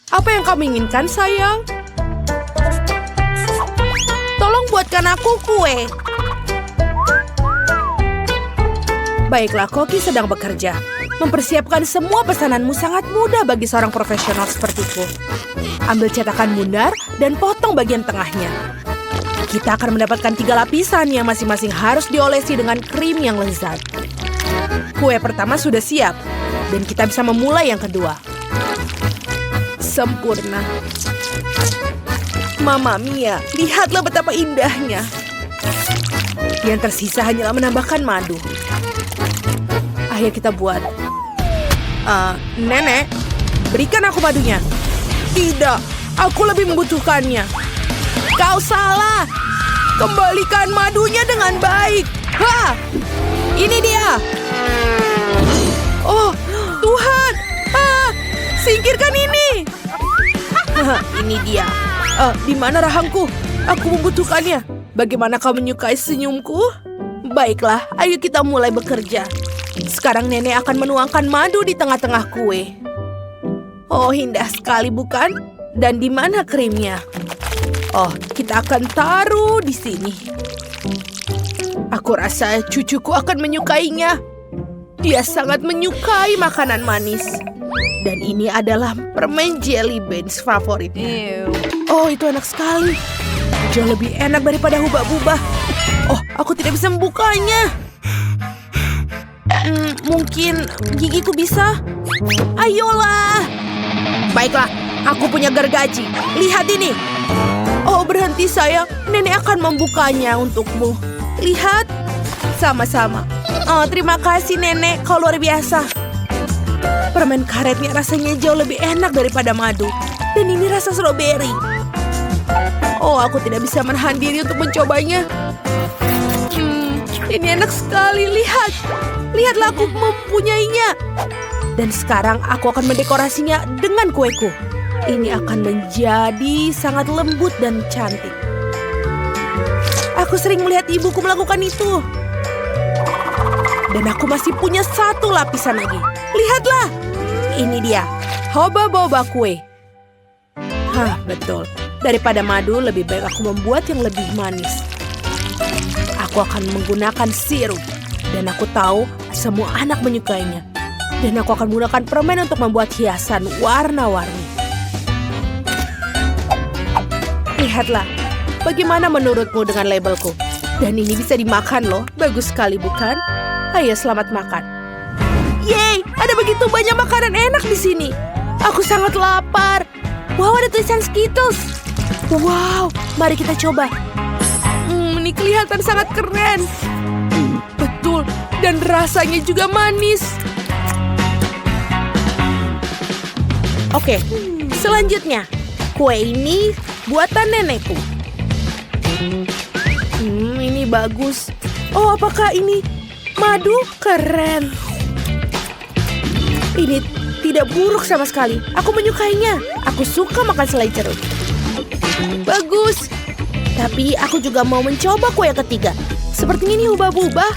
Apa yang kamu inginkan, sayang? Tolong buatkan aku kue. Baiklah, Koki sedang bekerja. Mempersiapkan semua pesananmu sangat mudah bagi seorang profesional sepertiku. Ambil cetakan bundar dan potong bagian tengahnya. Kita akan mendapatkan 3 lapisan yang masing-masing harus diolesi dengan krim yang lezat. Kue pertama sudah siap, dan kita bisa memulai yang kedua. Sempurna. Mamma mia, lihatlah betapa indahnya. Yang tersisa hanyalah menambahkan madu. Ayo kita buat. Nenek, berikan aku madunya. Tidak, aku lebih membutuhkannya. Kau salah. Kembalikan madunya dengan baik. Ha! Ini dia. Oh, Tuhan. Singkirkan ini. Ini dia. Di mana rahangku? Aku membutuhkannya. Bagaimana kau menyukai senyumku? Baiklah, ayo kita mulai bekerja. Sekarang nenek akan menuangkan madu di tengah-tengah kue. Oh, indah sekali bukan? Dan di mana krimnya? Oh, kita akan taruh di sini. Aku rasa cucuku akan menyukainya. Dia sangat menyukai makanan manis. Dan ini adalah permen jelly beans favoritnya. Oh, itu enak sekali. Jauh lebih enak daripada hubah-bubah. Oh, aku tidak bisa membukanya. Mungkin gigiku bisa. Ayolah. Baiklah, aku punya gergaji. Lihat ini. Oh, berhenti sayang. Nenek akan membukanya untukmu. Lihat. Sama-sama. Oh, terima kasih nenek. Kau luar biasa. Permen karetnya rasanya jauh lebih enak daripada madu. Dan ini rasa stroberi. Oh, aku tidak bisa menahan diri untuk mencobanya. Ini enak sekali. Lihat. Lihatlah, aku mempunyainya. Dan sekarang aku akan mendekorasinya dengan kueku. Ini akan menjadi sangat lembut dan cantik. Aku sering melihat ibuku melakukan itu. Dan aku masih punya 1 lapisan lagi. Lihatlah. Ini dia. Hoba-boba kue. Hah, betul. Daripada madu, lebih baik aku membuat yang lebih manis. Aku akan menggunakan sirup. Dan aku tahu semua anak menyukainya. Dan aku akan menggunakan permen untuk membuat hiasan warna-warni. Lihatlah. Bagaimana menurutmu dengan labelku? Dan ini bisa dimakan loh. Bagus sekali bukan? Ayo selamat makan. Yeay, ada begitu banyak makanan enak di sini. Aku sangat lapar. Wow, ada tulisan Skittles. Wow, mari kita coba. Ini kelihatan sangat keren. Betul, dan rasanya juga manis. Oke, selanjutnya. Kue ini buatan nenekku. Ini bagus. Oh, apakah ini madu? Keren. Ini tidak buruk sama sekali. Aku menyukainya. Aku suka makan selai jeruk. Bagus. Tapi aku juga mau mencoba kue yang ketiga. Sepertinya ini hubah-bubah.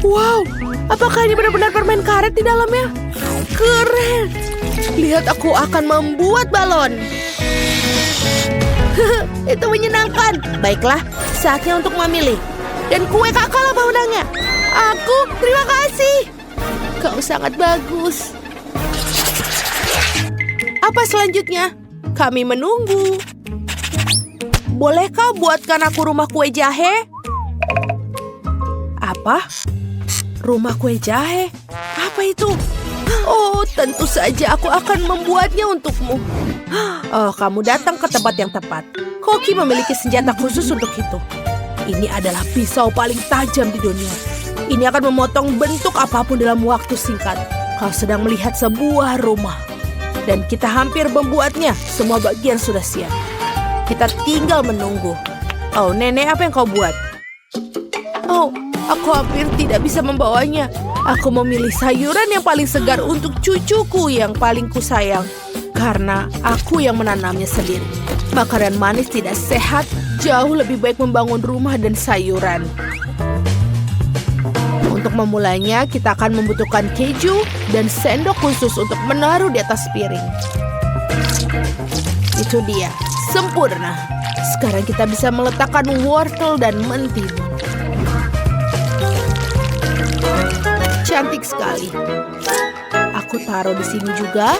Wow, apakah ini benar-benar permen karet di dalamnya? Keren. Lihat, aku akan membuat balon. Itu menyenangkan. Baiklah, saatnya untuk memilih. Dan kue kakak lah pemenangnya. Aku, terima kasih. Kau sangat bagus. Apa selanjutnya? Kami menunggu. Bolehkah buatkan aku rumah kue jahe? Apa? Rumah kue jahe? Apa itu? Oh, tentu saja aku akan membuatnya untukmu. Oh, kamu datang ke tempat yang tepat. Koki memiliki senjata khusus untuk itu. Ini adalah pisau paling tajam di dunia. Ini akan memotong bentuk apapun dalam waktu singkat. Kau sedang melihat sebuah rumah. Dan kita hampir membuatnya. Semua bagian sudah siap. Kita tinggal menunggu. Oh, nenek, apa yang kau buat? Oh, aku hampir tidak bisa membawanya. Aku memilih sayuran yang paling segar untuk cucuku yang paling kusayang. Karena aku yang menanamnya sendiri. Makanan manis tidak sehat. Jauh lebih baik membangun rumah dan sayuran. Untuk memulainya, kita akan membutuhkan keju dan sendok khusus untuk menaruh di atas piring. Itu dia, sempurna. Sekarang kita bisa meletakkan wortel dan mentimun. Cantik sekali. Aku taruh di sini juga.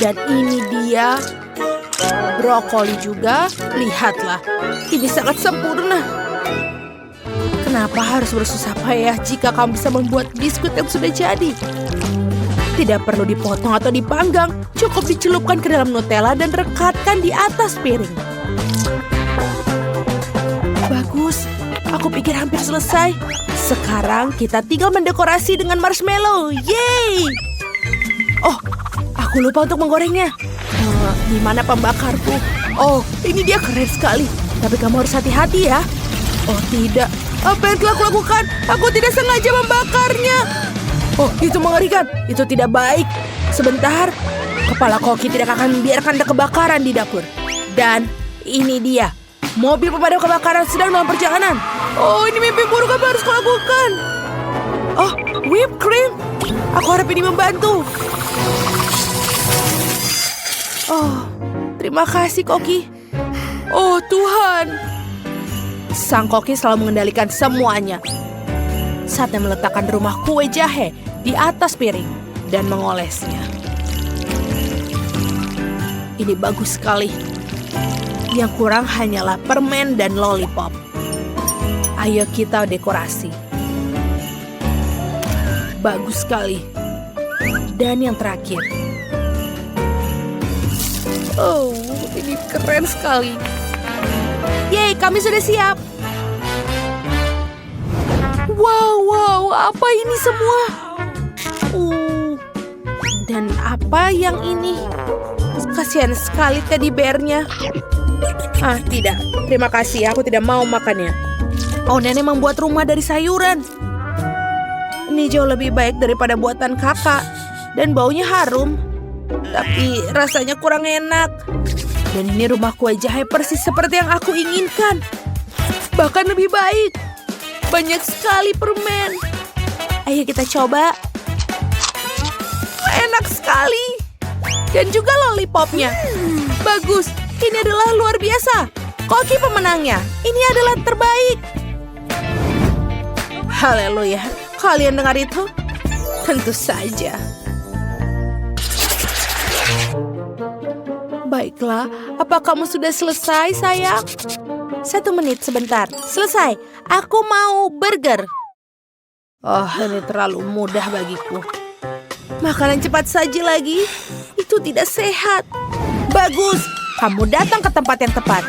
Dan ini dia brokoli juga. Lihatlah, ini sangat sempurna. Kenapa harus bersusah payah jika kamu bisa membuat biskuit yang sudah jadi? Tidak perlu dipotong atau dipanggang, cukup dicelupkan ke dalam Nutella dan rekatkan di atas piring. Bagus, aku pikir hampir selesai. Sekarang kita tinggal mendekorasi dengan marshmallow. Yeay! Oh, aku lupa untuk menggorengnya. Di mana pembakarku? Oh, ini dia keren sekali. Tapi kamu harus hati-hati ya. Oh tidak, apa yang telah aku lakukan? Aku tidak sengaja membakarnya. Oh, itu mengerikan. Itu tidak baik. Sebentar, kepala Koki tidak akan membiarkan ada kebakaran di dapur. Dan ini dia, mobil pemadam kebakaran sedang dalam perjalanan. Oh, ini mimpi buruk apa harus kulakukan? Oh, whipped cream. Aku harap ini membantu. Oh, terima kasih Koki. Oh Tuhan. Sang Koki selalu mengendalikan semuanya. Saatnya meletakkan rumah kue jahe di atas piring dan mengolesnya. Ini bagus sekali. Yang kurang hanyalah permen dan lollipop. Ayo kita dekorasi. Bagus sekali. Dan yang terakhir. Oh, ini keren sekali. Yeay, kami sudah siap. Wow, apa ini semua? Dan apa yang ini? Kasihan sekali teddy bear-nya. Ah, tidak. Terima kasih, aku tidak mau makannya. Oh, nenek membuat rumah dari sayuran. Ini jauh lebih baik daripada buatan kakak. Dan baunya harum. Tapi rasanya kurang enak. Dan ini rumah kue jahe persis seperti yang aku inginkan. Bahkan lebih baik. Banyak sekali permen. Ayo kita coba. Enak sekali. Dan juga lollipopnya. Bagus. Ini adalah luar biasa. Koki pemenangnya. Ini adalah terbaik. Haleluya. Kalian dengar itu? Tentu saja. Baiklah, apa kamu sudah selesai, sayang? 1 menit sebentar. Selesai. Aku mau burger. Oh, ini terlalu mudah bagiku. Makanan cepat saji lagi. Itu tidak sehat. Bagus. Kamu datang ke tempat yang tepat.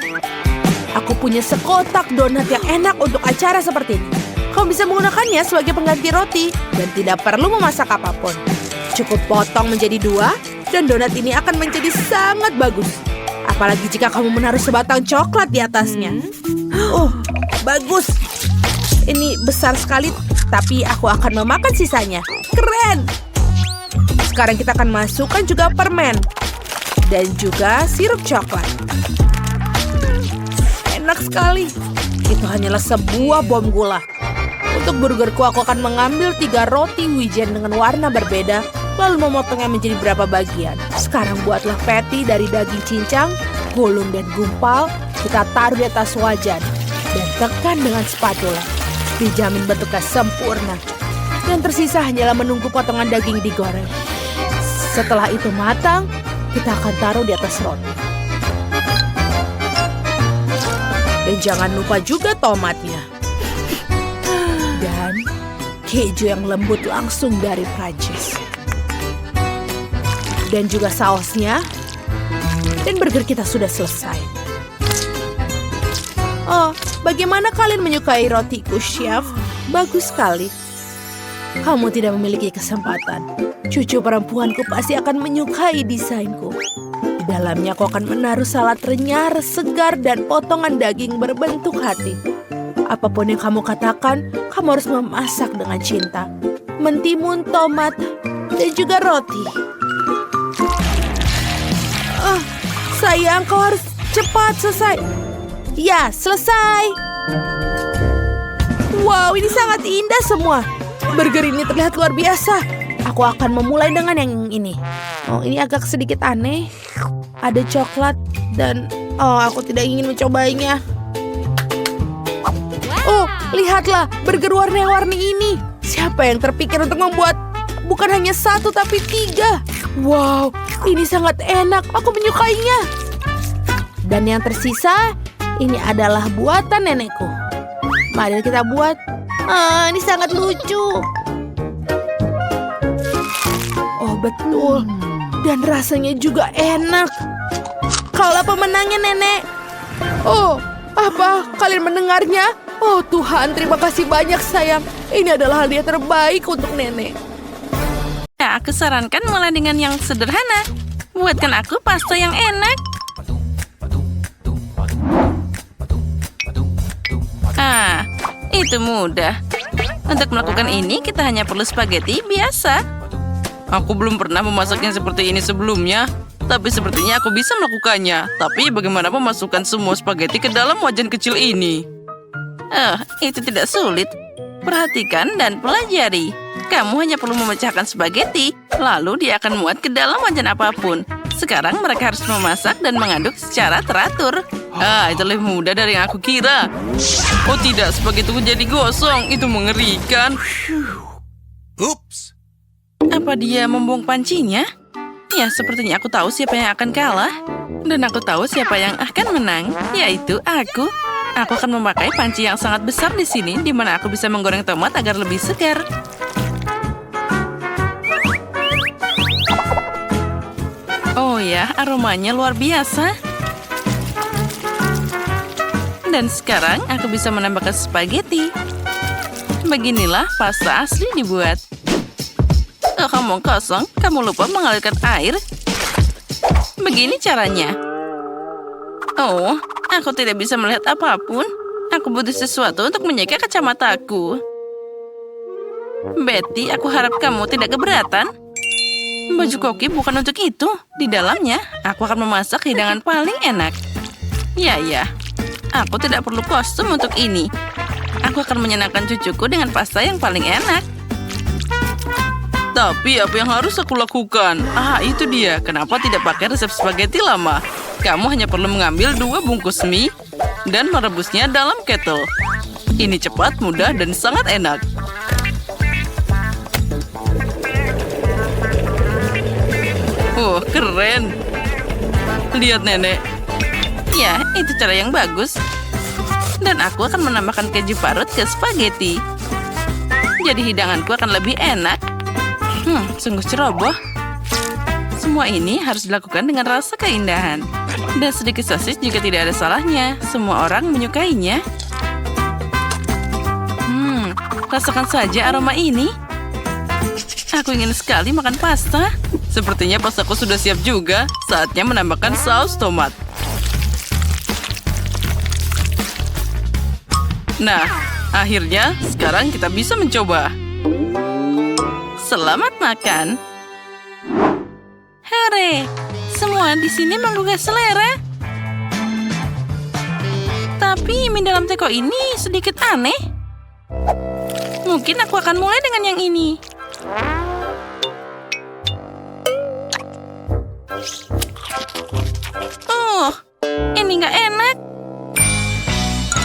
Aku punya sekotak donat yang enak untuk acara seperti ini. Kamu bisa menggunakannya sebagai pengganti roti dan tidak perlu memasak apapun. Cukup potong menjadi 2 dan donat ini akan menjadi sangat bagus. Apalagi jika kamu menaruh sebatang coklat di atasnya. Oh, bagus. Ini besar sekali, tapi aku akan memakan sisanya. Keren. Sekarang kita akan masukkan juga permen. Dan juga sirup coklat. Enak sekali. Itu hanyalah sebuah bom gula. Untuk burgerku aku akan mengambil 3 roti wijen dengan warna berbeda, lalu memotongnya menjadi beberapa bagian. Sekarang buatlah patty dari daging cincang, gulung dan gumpal. Kita taruh di atas wajan dan tekan dengan spatula. Dijamin bentuknya sempurna. Dan tersisa hanyalah menunggu potongan daging digoreng. Setelah itu matang, kita akan taruh di atas roti. Dan jangan lupa juga tomatnya. Dan keju yang lembut langsung dari Prancis. Dan juga sausnya. Dan burger kita sudah selesai. Oh, bagaimana kalian menyukai rotiku, Chef? Bagus sekali. Kamu tidak memiliki kesempatan. Cucu perempuanku pasti akan menyukai desainku. Di dalamnya aku akan menaruh salad renyah, segar, dan potongan daging berbentuk hati. Apapun yang kamu katakan, kamu harus memasak dengan cinta. Mentimun, tomat, dan juga roti. Sayang, kau harus cepat selesai. Ya, selesai. Wow, ini sangat indah semua. Burger ini terlihat luar biasa. Aku akan memulai dengan yang ini. Oh, ini agak sedikit aneh. Ada coklat dan aku tidak ingin mencobanya. Oh, lihatlah burger warna-warni ini. Siapa yang terpikir untuk membuat bukan hanya 1 tapi 3? Wow, ini sangat enak. Aku menyukainya. Dan yang tersisa, ini adalah buatan nenekku. Mari kita buat. Ini sangat lucu. Oh, betul. Dan rasanya juga enak. Kaulah pemenangnya, Nenek. Oh, apa? Kalian mendengarnya? Oh Tuhan, terima kasih banyak sayang. Ini adalah hadiah terbaik untuk Nenek. Ya, aku sarankan mulai dengan yang sederhana. Buatkan aku pasta yang enak. Itu mudah. Untuk melakukan ini, kita hanya perlu spaghetti biasa. Aku belum pernah memasaknya seperti ini sebelumnya. Tapi sepertinya aku bisa melakukannya. Tapi bagaimana memasukkan semua spaghetti ke dalam wajan kecil ini? Itu tidak sulit. Perhatikan dan pelajari. Kamu hanya perlu memecahkan spaghetti, lalu dia akan muat ke dalam wajan apapun. Sekarang mereka harus memasak dan mengaduk secara teratur. Itu lebih mudah dari yang aku kira. Oh tidak, spaghettiku jadi gosong. Itu mengerikan. Oops. Apa dia membuang pancinya? Ya, sepertinya aku tahu siapa yang akan kalah. Dan aku tahu siapa yang akan menang, yaitu aku. Aku akan memakai panci yang sangat besar di sini, di mana aku bisa menggoreng tomat agar lebih segar. Oh ya, aromanya luar biasa. Dan sekarang aku bisa menambahkan spaghetti. Beginilah pasta asli dibuat. Kamu kosong, kamu lupa mengalirkan air. Begini caranya. Oh, aku tidak bisa melihat apapun. Aku butuh sesuatu untuk menjaga kacamataku. Betty, aku harap kamu tidak keberatan. Baju koki bukan untuk itu. Di dalamnya, aku akan memasak hidangan paling enak. Ya, aku tidak perlu kostum untuk ini. Aku akan menyenangkan cucuku dengan pasta yang paling enak. Tapi apa yang harus aku lakukan? Itu dia. Kenapa tidak pakai resep spaghetti lama? Kamu hanya perlu mengambil 2 bungkus mie dan merebusnya dalam kettle. Ini cepat, mudah, dan sangat enak. Oh, keren. Lihat, Nenek. Ya, itu cara yang bagus. Dan aku akan menambahkan keju parut ke spaghetti. Jadi hidanganku akan lebih enak. Sungguh ceroboh. Semua ini harus dilakukan dengan rasa keindahan. Dan sedikit sosis juga tidak ada salahnya. Semua orang menyukainya. Rasakan saja aroma ini. Aku ingin sekali makan pasta. Sepertinya pastaku sudah siap juga. Saatnya menambahkan saus tomat. Nah, akhirnya sekarang kita bisa mencoba. Selamat makan. Hore, semua di sini menggugah selera. Tapi mie dalam teko ini sedikit aneh. Mungkin aku akan mulai dengan yang ini. Ini nggak enak.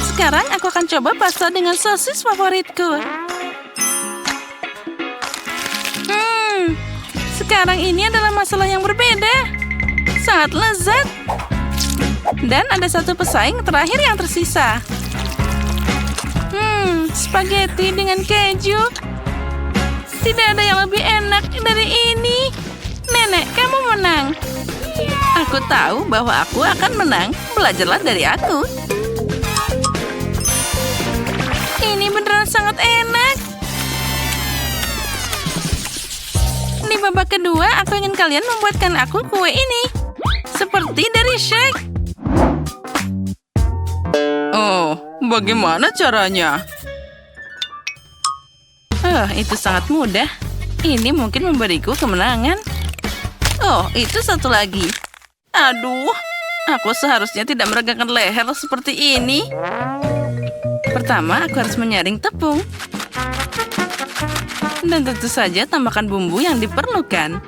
Sekarang aku akan coba pasta dengan sosis favoritku. Sekarang ini adalah masalah yang berbeda. Sangat lezat. Dan ada satu pesaing terakhir yang tersisa. Spaghetti dengan keju. Tidak ada yang lebih enak dari ini. Nenek, kamu menang. Aku tahu bahwa aku akan menang. Belajarlah dari aku. Ini beneran sangat enak. Di babak kedua, aku ingin kalian membuatkan aku kue ini. Seperti dari Shrek. Oh, bagaimana caranya? Itu sangat mudah. Ini mungkin memberiku kemenangan. Oh, itu satu lagi. Aduh, aku seharusnya tidak meregangkan leher seperti ini. Pertama, aku harus menyaring tepung. Dan tentu saja tambahkan bumbu yang diperlukan.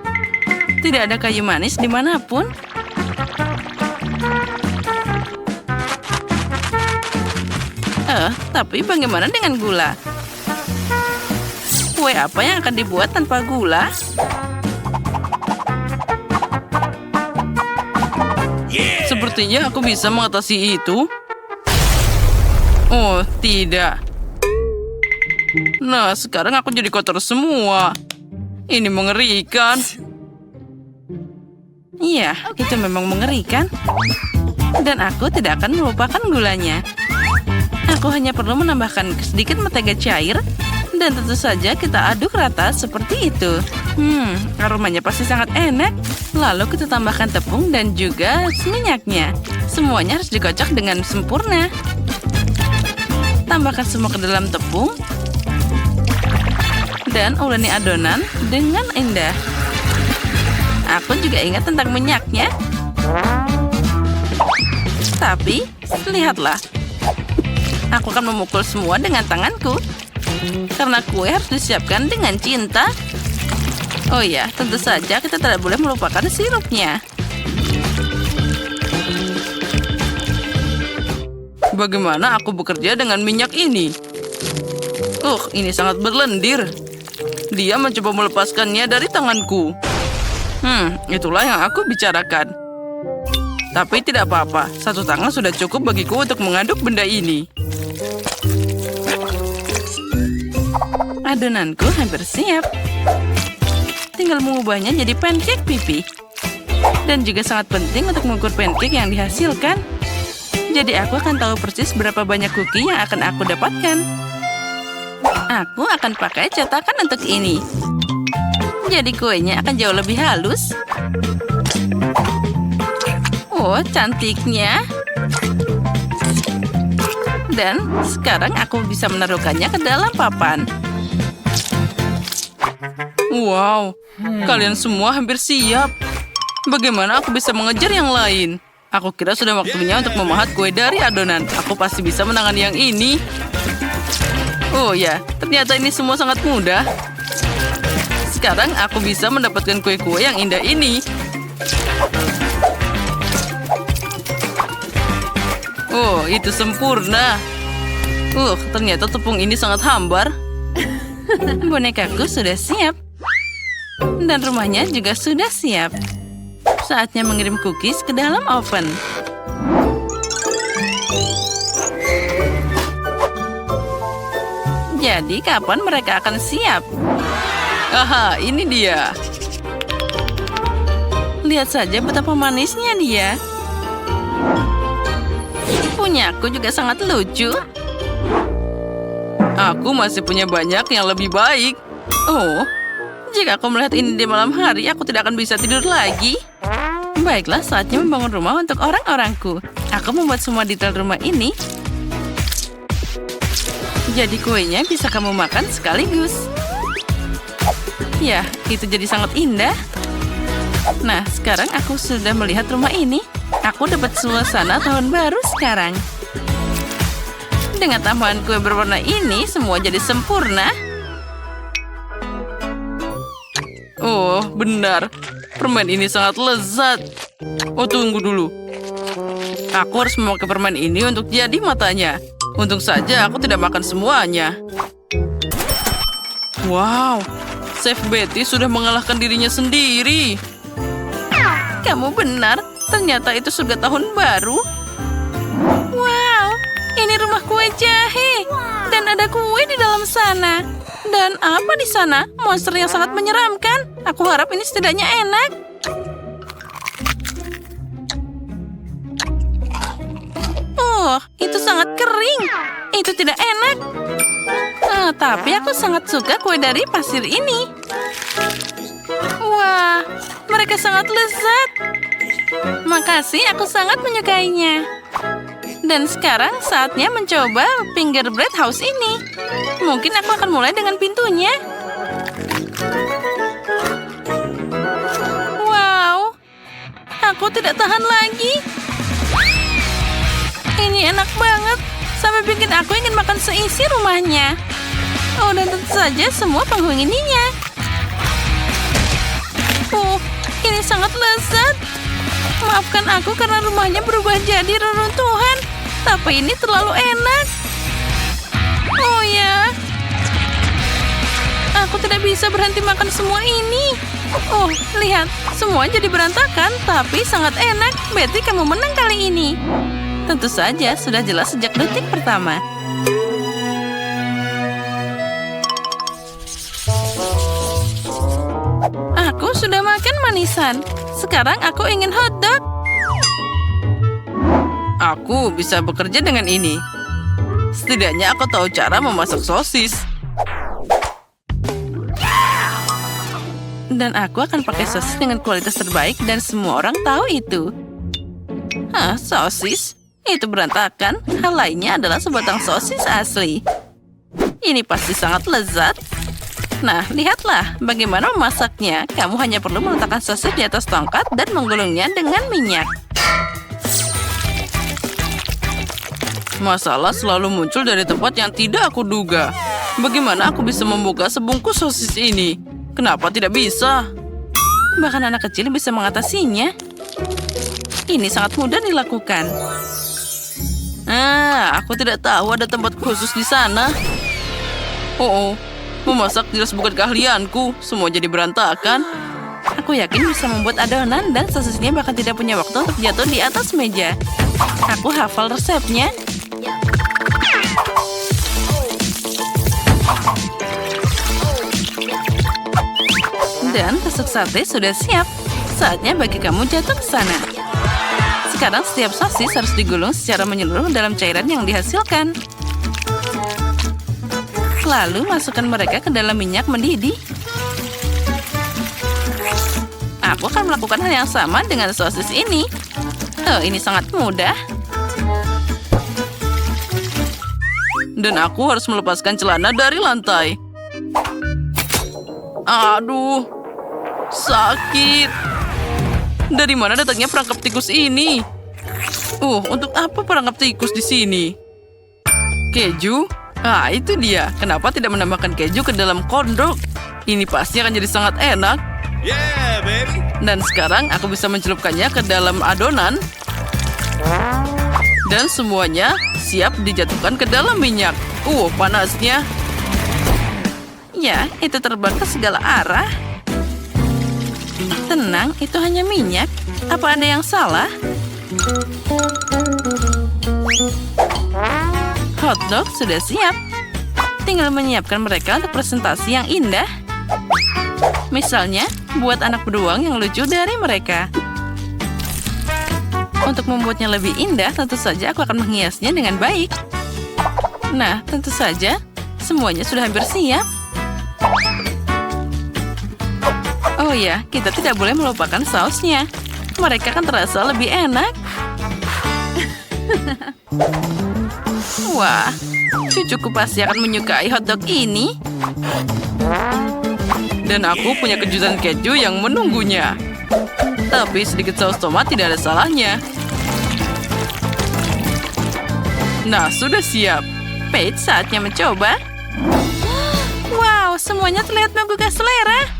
Tidak ada kayu manis dimanapun. Tapi bagaimana dengan gula? Kue apa yang akan dibuat tanpa gula? Sepertinya aku bisa mengatasi itu. Oh, tidak. Nah, sekarang aku jadi kotor semua. Ini mengerikan. Iya, itu memang mengerikan. Dan aku tidak akan melupakan gulanya. Aku hanya perlu menambahkan sedikit mentega cair. Dan tentu saja kita aduk rata seperti itu. Aromanya pasti sangat enak. Lalu kita tambahkan tepung dan juga minyaknya. Semuanya harus dikocok dengan sempurna. Tambahkan semua ke dalam tepung. Dan uleni adonan dengan indah. Aku juga ingat tentang minyaknya. Tapi, lihatlah. Aku akan memukul semua dengan tanganku. Karena kue harus disiapkan dengan cinta. Oh ya, tentu saja kita tidak boleh melupakan sirupnya. Bagaimana aku bekerja dengan minyak ini? Ini sangat berlendir. Dia mencoba melepaskannya dari tanganku. Itulah yang aku bicarakan. Tapi tidak apa-apa, satu tangan sudah cukup bagiku untuk mengaduk benda ini. Adonanku hampir siap. Tinggal mengubahnya jadi pancake pipi. Dan juga sangat penting untuk mengukur pancake yang dihasilkan. Jadi aku akan tahu persis berapa banyak cookie yang akan aku dapatkan. Aku akan pakai cetakan untuk ini. Jadi kuenya akan jauh lebih halus. Oh, cantiknya. Dan sekarang aku bisa menaruhkannya ke dalam papan. Wow, kalian semua hampir siap. Bagaimana aku bisa mengejar yang lain? Aku kira sudah waktunya untuk memahat kue dari adonan. Aku pasti bisa menangani yang ini. Oh ya, ternyata ini semua sangat mudah. Sekarang aku bisa mendapatkan kue-kue yang indah ini. Oh, itu sempurna. Ternyata tepung ini sangat hambar. Bonekaku sudah siap. Dan rumahnya juga sudah siap. Saatnya mengirim cookies ke dalam oven. Jadi kapan mereka akan siap? Aha, ini dia. Lihat saja betapa manisnya dia. Punyaku juga sangat lucu. Aku masih punya banyak yang lebih baik. Oh, jika aku melihat ini di malam hari, aku tidak akan bisa tidur lagi. Baiklah, saatnya membangun rumah untuk orang-orangku. Aku membuat semua detail rumah ini. Jadi kuenya bisa kamu makan sekaligus. Ya, itu jadi sangat indah. Nah, sekarang aku sudah melihat rumah ini. Aku dapat suasana tahun baru sekarang. Dengan tambahan kue berwarna ini, semua jadi sempurna. Oh, benar. Permen ini sangat lezat. Oh, tunggu dulu. Aku harus memakai permen ini untuk jadi matanya. Untung saja aku tidak makan semuanya. Wow, Chef Betty sudah mengalahkan dirinya sendiri. Kamu benar, ternyata itu surga tahun baru. Wow, ini rumah kue jahe. Dan ada kue di dalam sana. Dan apa di sana? Monster yang sangat menyeramkan. Aku harap ini setidaknya enak. Oh, itu sangat kering. Itu tidak enak. Tapi aku sangat suka kue dari pasir ini. Wah, mereka sangat lezat. Makasih, aku sangat menyukainya. Dan sekarang saatnya mencoba fingerbread house ini. Mungkin aku akan mulai dengan pintunya. Wow, aku tidak tahan lagi. Ini enak banget, sampai bikin aku ingin makan seisi rumahnya. Oh, dan tentu saja semua penghuninya. Oh, ini sangat lezat. Maafkan aku karena rumahnya berubah jadi reruntuhan. Tapi ini terlalu enak. Oh ya. Aku tidak bisa berhenti makan semua ini. Oh, lihat. Semua jadi berantakan, tapi sangat enak. Betty, kamu menang kali ini. Tentu saja, sudah jelas sejak detik pertama. Aku sudah makan manisan. Sekarang aku ingin hotdog. Aku bisa bekerja dengan ini. Setidaknya aku tahu cara memasak sosis. Dan aku akan pakai sosis dengan kualitas terbaik dan semua orang tahu itu. Hah, sosis? Itu berantakan. Hal lainnya adalah sebatang sosis asli. Ini pasti sangat lezat. Nah, lihatlah bagaimana memasaknya. Kamu hanya perlu meletakkan sosis di atas tongkat dan menggulungnya dengan minyak. Masalah selalu muncul dari tempat yang tidak aku duga. Bagaimana aku bisa membuka sebungkus sosis ini? Kenapa tidak bisa? Bahkan anak kecil bisa mengatasinya. Ini sangat mudah dilakukan. Aku tidak tahu ada tempat khusus di sana. Oh, memasak jelas bukan keahlianku. Semua jadi berantakan. Aku yakin bisa membuat adonan dan sosisnya bahkan tidak punya waktu untuk jatuh di atas meja. Aku hafal resepnya. Dan tusuk sate sudah siap. Saatnya bagi kamu jatuh ke sana. Sekarang setiap sosis harus digulung secara menyeluruh dalam cairan yang dihasilkan. Lalu masukkan mereka ke dalam minyak mendidih. Aku akan melakukan hal yang sama dengan sosis ini. Oh, ini sangat mudah. Dan aku harus melepaskan celana dari lantai. Aduh, sakit. Dari mana datangnya perangkap tikus ini? Untuk apa perangkap tikus di sini? Keju? Itu dia. Kenapa tidak menambahkan keju ke dalam kondok? Ini pasti akan jadi sangat enak. Yeah, baby. Dan sekarang aku bisa mencelupkannya ke dalam adonan. Dan semuanya siap dijatuhkan ke dalam minyak. Panasnya. Ya, itu terbang ke segala arah. Tenang, itu hanya minyak. Apa ada yang salah? Hotdog sudah siap. Tinggal menyiapkan mereka untuk presentasi yang indah. Misalnya, buat anak beruang yang lucu dari mereka. Untuk membuatnya lebih indah, tentu saja aku akan menghiasnya dengan baik. Nah, tentu saja, semuanya sudah hampir siap. Oh ya, kita tidak boleh melupakan sausnya. Mereka akan terasa lebih enak. Wah, cucuku pasti akan menyukai hotdog ini. Dan aku punya kejutan keju yang menunggunya. Tapi sedikit saus tomat tidak ada salahnya. Nah, sudah siap. Paige, saatnya mencoba. Wow, semuanya terlihat menggugah selera.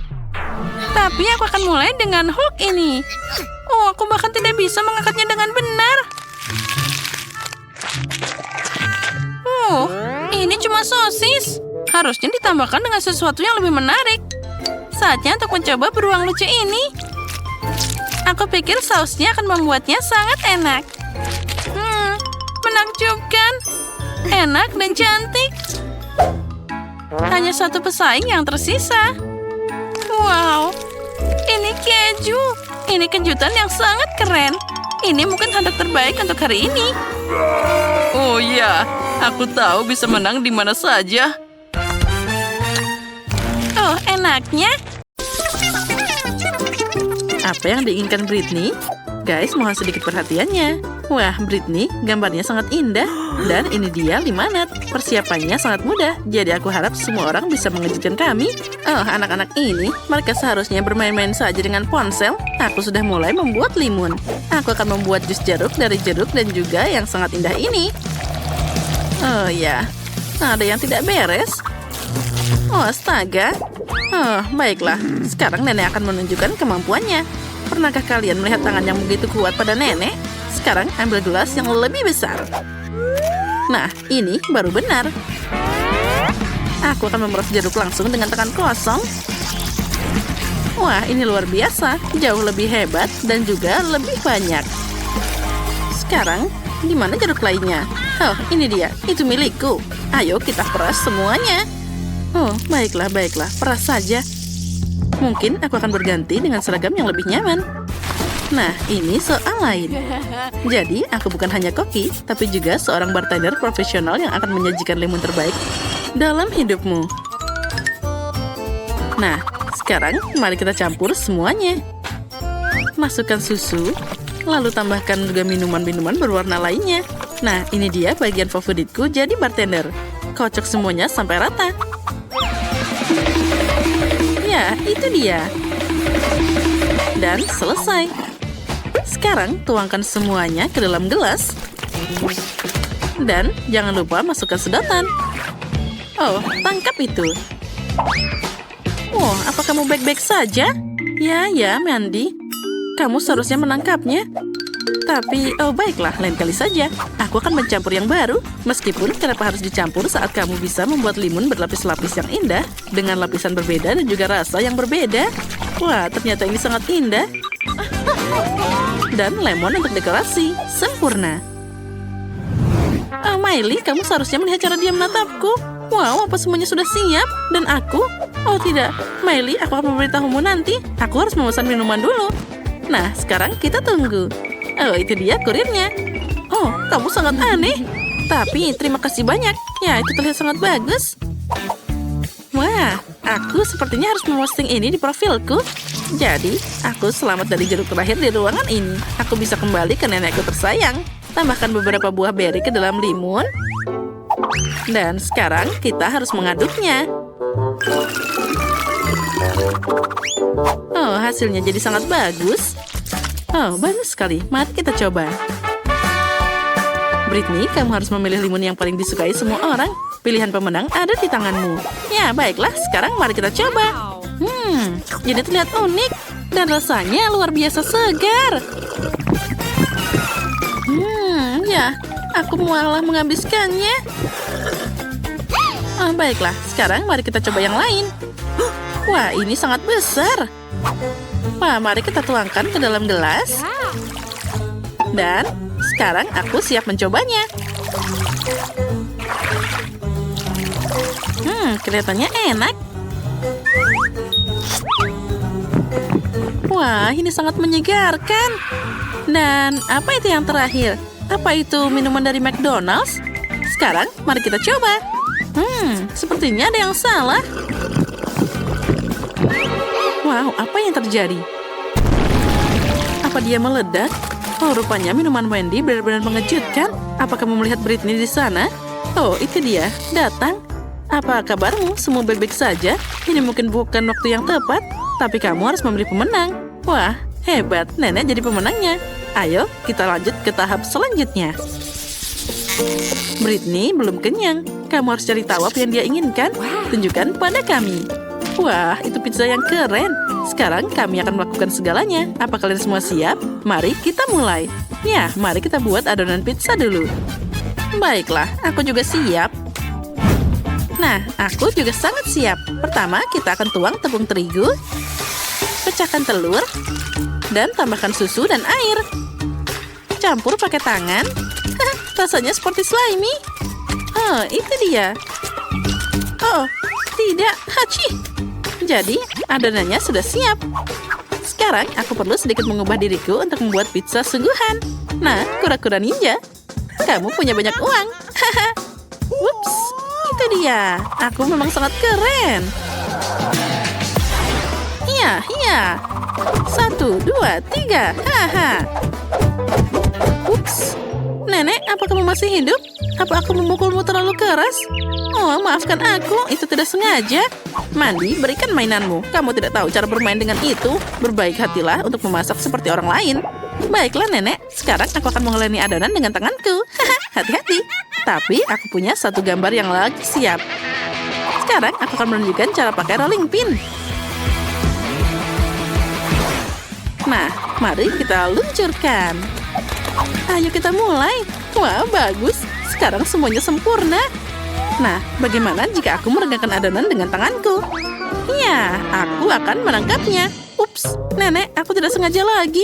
Tapi aku akan mulai dengan hook ini. Aku bahkan tidak bisa mengangkatnya dengan benar. Ini cuma sosis. Harusnya ditambahkan dengan sesuatu yang lebih menarik. Saatnya untuk mencoba beruang lucu ini. Aku pikir sausnya akan membuatnya sangat enak. Menakjubkan. Enak dan cantik. Hanya satu pesaing yang tersisa. Wow, ini keju. Ini kejutan yang sangat keren. Ini mungkin hotdog terbaik untuk hari ini. Oh iya, aku tahu bisa menang di mana saja. Oh, enaknya. Apa yang diinginkan Britney? Guys, mohon sedikit perhatiannya. Wah, Britney, gambarnya sangat indah. Dan ini dia limonade. Persiapannya sangat mudah. Jadi aku harap semua orang bisa mengejutkan kami. Oh, anak-anak ini, mereka seharusnya bermain-main saja dengan ponsel. Aku sudah mulai membuat limun. Aku akan membuat jus jeruk dari jeruk dan juga yang sangat indah ini. Oh ya, ada yang tidak beres. Oh, astaga. Oh, baiklah. Sekarang nenek akan menunjukkan kemampuannya. Pernahkah kalian melihat tangan yang begitu kuat pada nenek? Sekarang ambil gelas yang lebih besar. Nah, ini baru benar. Aku akan memeras jeruk langsung dengan tangan kosong. Wah, ini luar biasa. Jauh lebih hebat dan juga lebih banyak. Sekarang, di mana jeruk lainnya? Oh, ini dia. Itu milikku. Ayo kita peras semuanya. Oh, baiklah, baiklah. Peras saja. Mungkin aku akan berganti dengan seragam yang lebih nyaman. Nah, ini soal lain. Jadi, aku bukan hanya koki, tapi juga seorang bartender profesional yang akan menyajikan limun terbaik dalam hidupmu. Nah, sekarang mari kita campur semuanya. Masukkan susu, lalu tambahkan juga minuman-minuman berwarna lainnya. Nah, ini dia bagian favoritku jadi bartender. Kocok semuanya sampai rata. Ya, itu dia. Dan selesai. Sekarang tuangkan semuanya ke dalam gelas. Dan jangan lupa masukkan sedotan. Oh, tangkap itu. Oh, apa kamu baik-baik saja? Ya, Mandy. Kamu seharusnya menangkapnya. Tapi, oh baiklah, lain kali saja. Aku akan mencampur yang baru. Meskipun kenapa harus dicampur saat kamu bisa membuat limun berlapis-lapis yang indah dengan lapisan berbeda dan juga rasa yang berbeda. Wah, ternyata ini sangat indah. Dan lemon untuk dekorasi. Sempurna. Oh, Miley, kamu seharusnya melihat cara dia menatapku. Wow, apa semuanya sudah siap? Dan aku? Oh tidak, Miley, aku akan memberitahumu nanti. Aku harus memesan minuman dulu. Nah, sekarang kita tunggu. Oh, itu dia kurirnya. Oh, kamu sangat aneh. Tapi terima kasih banyak. Ya, itu terlihat sangat bagus. Wah, aku sepertinya harus memposting ini di profilku. Jadi, aku selamat dari jeruk terakhir di ruangan ini. Aku bisa kembali ke nenekku tersayang. Tambahkan beberapa buah beri ke dalam limun. Dan sekarang kita harus mengaduknya. Oh, hasilnya jadi sangat bagus. Oh, bagus sekali. Mari kita coba. Britney, kamu harus memilih limun yang paling disukai semua orang. Pilihan pemenang ada di tanganmu. Ya, baiklah. Sekarang mari kita coba. Jadi terlihat unik. Dan rasanya luar biasa segar. Ya, aku malah menghabiskannya. Oh, baiklah. Sekarang mari kita coba yang lain. Wah, ini sangat besar. Wah, mari kita tuangkan ke dalam gelas. Dan sekarang aku siap mencobanya. Kelihatannya enak. Wah, ini sangat menyegarkan. Dan apa itu yang terakhir? Apa itu minuman dari McDonald's? Sekarang mari kita coba. Sepertinya ada yang salah. Wow, apa yang terjadi? Apa dia meledak? Oh, rupanya minuman Wendy benar-benar mengejutkan. Apa kamu melihat Britney di sana? Oh, itu dia. Datang. Apa kabarmu? Semua baik-baik saja? Ini mungkin bukan waktu yang tepat, tapi kamu harus memilih pemenang. Wah, hebat. Nenek jadi pemenangnya. Ayo, kita lanjut ke tahap selanjutnya. Britney belum kenyang. Kamu harus cari tahu apa yang dia inginkan. Tunjukkan pada kami. Wah, itu pizza yang keren. Sekarang kami akan melakukan segalanya. Apa kalian semua siap? Mari kita mulai. Ya, mari kita buat adonan pizza dulu. Baiklah, aku juga siap. Nah, aku juga sangat siap. Pertama, kita akan tuang tepung terigu, pecahkan telur, dan tambahkan susu dan air. Campur pakai tangan. Rasanya seperti slimy. Oh, itu dia. Oh, tidak. Hachi. Jadi, adonannya sudah siap. Sekarang, aku perlu sedikit mengubah diriku untuk membuat pizza sungguhan. Nah, kura-kura ninja. Kamu punya banyak uang. Whoops. Itu dia. Aku memang sangat keren. Iya. 1, 2, 3. Haha. Ups. Nenek, apa kamu masih hidup? Apa aku memukulmu terlalu keras? Oh, maafkan aku. Itu tidak sengaja. Mandy, berikan mainanmu. Kamu tidak tahu cara bermain dengan itu. Berbaik hatilah untuk memasak seperti orang lain. Baiklah, Nenek. Sekarang aku akan menguleni adonan dengan tanganku. Hati-hati. Tapi aku punya satu gambar yang lagi siap. Sekarang aku akan menunjukkan cara pakai rolling pin. Nah, mari kita luncurkan. Ayo kita mulai. Wah, bagus. Sekarang semuanya sempurna. Nah, bagaimana jika aku meregangkan adonan dengan tanganku? Ya, aku akan menangkapnya. Ups, nenek, aku tidak sengaja lagi.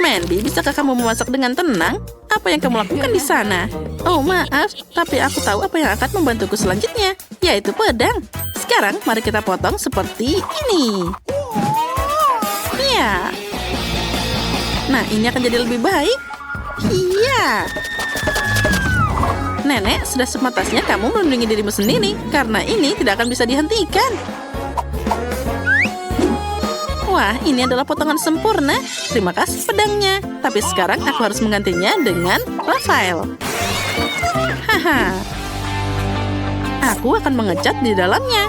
Mandy, bisakah kamu memasak dengan tenang? Apa yang kamu lakukan di sana? Oh, maaf, tapi aku tahu apa yang akan membantuku selanjutnya, yaitu pedang. Sekarang, mari kita potong seperti ini. Ya. Nah, ini akan jadi lebih baik. Iya. Nenek, sudah sepantasnya kamu melindungi dirimu sendiri, karena ini tidak akan bisa dihentikan. Wah, ini adalah potongan sempurna. Terima kasih pedangnya. Tapi sekarang aku harus menggantinya dengan Rafael. Haha. Aku akan mengecat di dalamnya.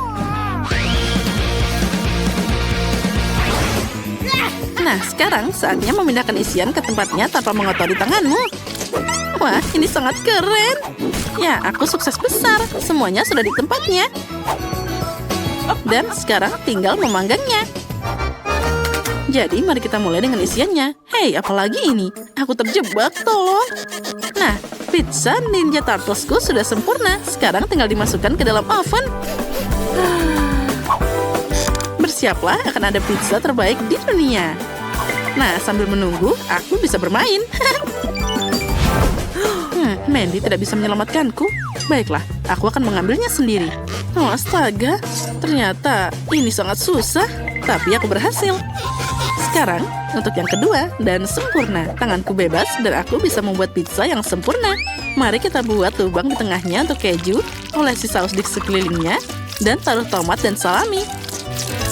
Nah, sekarang saatnya memindahkan isian ke tempatnya tanpa mengotori tanganmu. Wah, ini sangat keren. Ya, aku sukses besar. Semuanya sudah di tempatnya. Dan sekarang tinggal memanggangnya. Jadi, mari kita mulai dengan isiannya. Hei, apalagi ini? Aku terjebak, tolong. Nah, pizza Ninja Turtlesku sudah sempurna. Sekarang tinggal dimasukkan ke dalam oven. Bersiaplah, akan ada pizza terbaik di dunia. Nah, sambil menunggu, aku bisa bermain. Mandy tidak bisa menyelamatkanku. Baiklah, aku akan mengambilnya sendiri. Oh, astaga. Ternyata ini sangat susah. Tapi aku berhasil. Sekarang, untuk yang kedua dan sempurna. Tanganku bebas dan aku bisa membuat pizza yang sempurna. Mari kita buat lubang di tengahnya untuk keju, olesi saus di sekelilingnya, dan taruh tomat dan salami.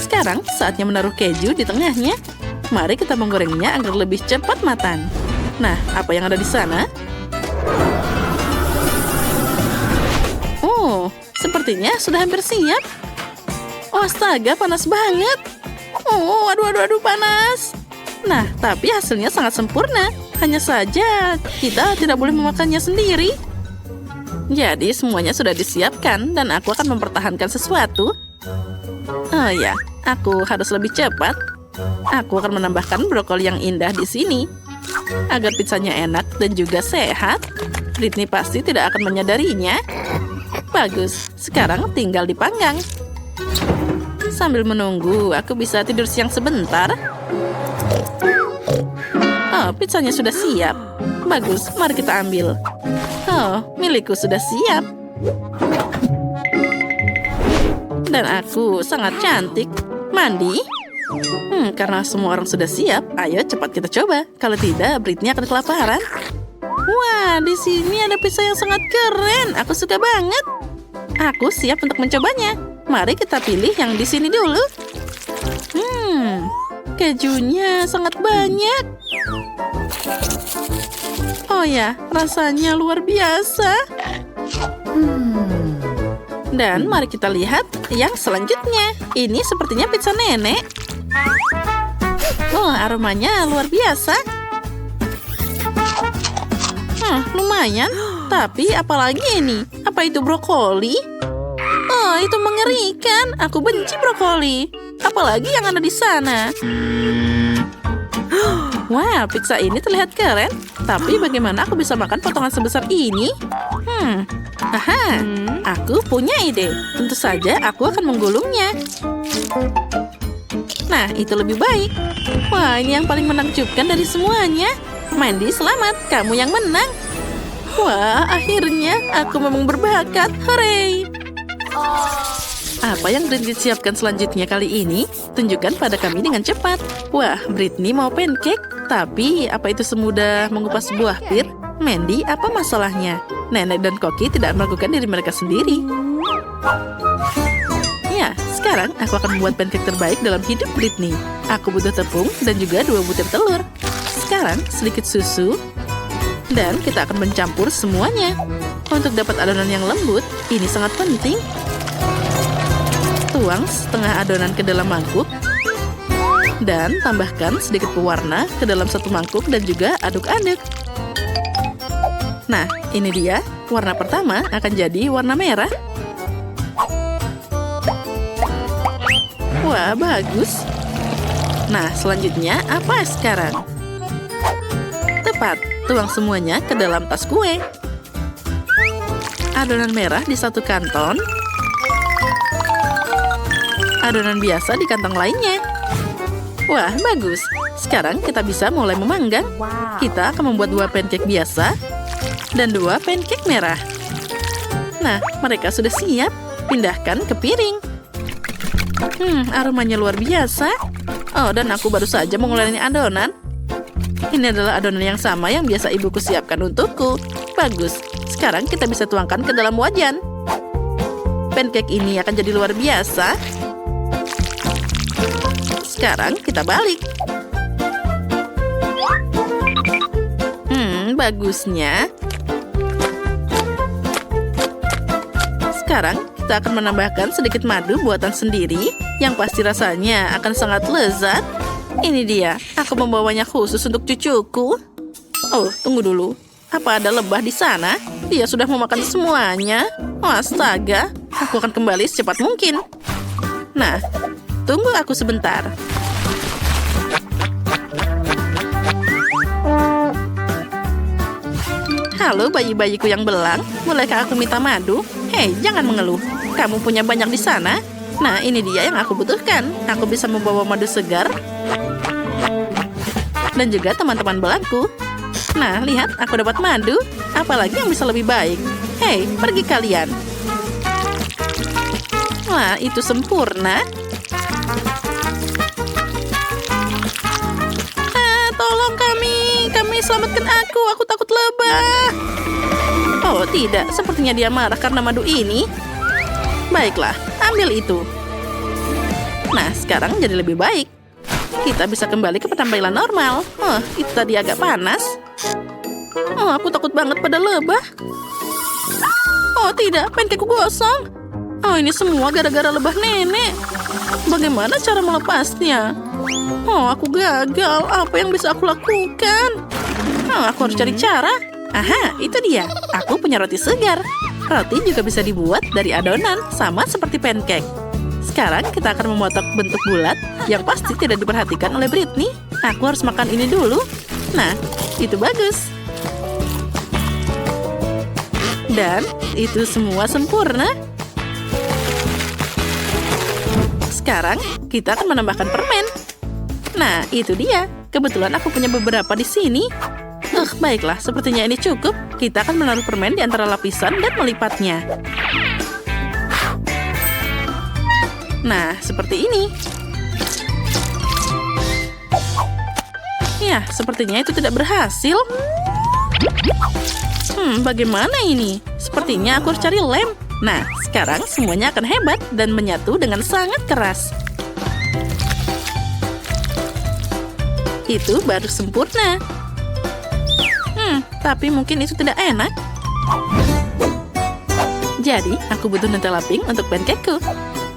Sekarang, saatnya menaruh keju di tengahnya. Mari kita menggorengnya agar lebih cepat matang. Nah, apa yang ada di sana? Oh, sepertinya sudah hampir siap. Oh, astaga, panas banget. Oh, aduh, panas. Nah, tapi hasilnya sangat sempurna. Hanya saja, kita tidak boleh memakannya sendiri. Jadi, semuanya sudah disiapkan dan aku akan mempertahankan sesuatu. Oh ya, aku harus lebih cepat. Aku akan menambahkan brokoli yang indah di sini. Agar pizzanya enak dan juga sehat. Britney pasti tidak akan menyadarinya. Bagus, sekarang tinggal dipanggang. Sambil menunggu, aku bisa tidur siang sebentar. Oh, pizzanya sudah siap. Bagus, mari kita ambil. Oh, milikku sudah siap. Dan aku sangat cantik. Mandi? Karena semua orang sudah siap, ayo cepat kita coba. Kalau tidak, Britney akan kelaparan. Wah, di sini ada pizza yang sangat keren. Aku suka banget. Aku siap untuk mencobanya. Mari kita pilih yang di sini dulu. Kejunya sangat banyak. Oh ya, rasanya luar biasa. Dan mari kita lihat yang selanjutnya. Ini sepertinya pizza nenek. Oh, aromanya luar biasa. Lumayan. Tapi apalagi ini? Apa itu brokoli? Oh, itu mengerikan. Aku benci brokoli. Apalagi yang ada di sana. Wow, pizza ini terlihat keren. Tapi bagaimana aku bisa makan potongan sebesar ini? Aku punya ide. Tentu saja aku akan menggulungnya. Nah, itu lebih baik. Wah, ini yang paling menakjubkan dari semuanya. Mandy, selamat. Kamu yang menang. Wah, akhirnya aku memang berbakat. Hooray! Apa yang Britney siapkan selanjutnya kali ini? Tunjukkan pada kami dengan cepat. Wah, Britney mau pancake. Tapi, apa itu semudah mengupas buah pir? Mandy, apa masalahnya? Nenek dan Koki tidak melakukan diri mereka sendiri. Ya, sekarang aku akan membuat pancake terbaik dalam hidup Britney. Aku butuh tepung dan juga 2 butir telur. Sekarang, sedikit susu. Dan kita akan mencampur semuanya. Untuk dapat adonan yang lembut, ini sangat penting. Tuang setengah adonan ke dalam mangkuk. Dan tambahkan sedikit pewarna ke dalam satu mangkuk dan juga aduk-aduk. Nah, ini dia. Warna pertama akan jadi warna merah. Wah, bagus. Nah, selanjutnya apa sekarang? Tepat, tuang semuanya ke dalam tas kue. Adonan merah di satu kantong. Adonan biasa di kantong lainnya. Wah, bagus. Sekarang kita bisa mulai memanggang. Kita akan membuat 2 pancake biasa dan 2 pancake merah. Nah, mereka sudah siap. Pindahkan ke piring. Aromanya luar biasa. Oh, dan aku baru saja menguleni adonan. Ini adalah adonan yang sama yang biasa ibuku siapkan untukku. Bagus. Sekarang kita bisa tuangkan ke dalam wajan. Pancake ini akan jadi luar biasa. Sekarang kita balik. Bagusnya. Sekarang kita akan menambahkan sedikit madu buatan sendiri yang pasti rasanya akan sangat lezat. Ini dia, aku membawanya khusus untuk cucuku. Oh, tunggu dulu. Apa ada lebah di sana? Dia sudah memakan semuanya. Oh, astaga, aku akan kembali secepat mungkin. Nah, tunggu aku sebentar. Halo bayi-bayiku yang belang, bolehkah aku minta madu? Hei, jangan mengeluh. Kamu punya banyak di sana. Nah, ini dia yang aku butuhkan. Aku bisa membawa madu segar. Dan juga teman-teman belangku. Nah, lihat, aku dapat madu. Apalagi yang bisa lebih baik? Hei, pergi kalian. Wah, itu sempurna. Tolong kami selamatkan aku takut lebah. Oh tidak, sepertinya dia marah karena madu ini. Baiklah, ambil itu. Nah, sekarang jadi lebih baik. Kita bisa kembali ke penampilan normal. Oh, itu tadi agak panas. Oh, aku takut banget pada lebah. Oh tidak, pancakeku gosong. Oh, ini semua gara-gara lebah nenek. Bagaimana cara melepasnya? Oh, aku gagal. Apa yang bisa aku lakukan? Oh, aku harus cari cara. Aha, itu dia. Aku punya roti segar. Roti juga bisa dibuat dari adonan, sama seperti pancake. Sekarang kita akan memotong bentuk bulat yang pasti tidak diperhatikan oleh Britney. Aku harus makan ini dulu. Nah, itu bagus. Dan itu semua sempurna. Sekarang kita akan menambahkan permen. Nah, itu dia. Kebetulan aku punya beberapa di sini. Baiklah, sepertinya ini cukup. Kita akan menaruh permen di antara lapisan dan melipatnya. Nah, seperti ini. Ya, sepertinya itu tidak berhasil. Bagaimana ini? Sepertinya aku harus cari lem. Nah, sekarang semuanya akan hebat dan menyatu dengan sangat keras. Itu baru sempurna. Tapi mungkin itu tidak enak. Jadi, aku butuh Nutella pink untuk pancakeku.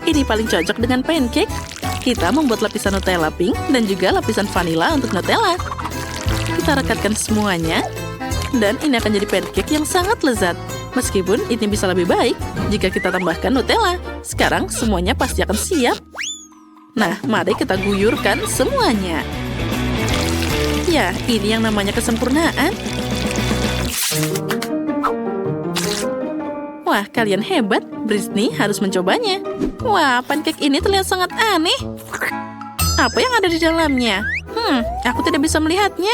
Ini paling cocok dengan pancake. Kita membuat lapisan Nutella pink dan juga lapisan vanilla untuk Nutella. Kita rekatkan semuanya. Dan ini akan jadi pancake yang sangat lezat. Meskipun ini bisa lebih baik jika kita tambahkan Nutella. Sekarang semuanya pasti akan siap. Nah, mari kita guyurkan semuanya. Ya, ini yang namanya kesempurnaan. Wah, kalian hebat. Britney harus mencobanya. Wah, pancake ini terlihat sangat aneh. Apa yang ada di dalamnya? Aku tidak bisa melihatnya.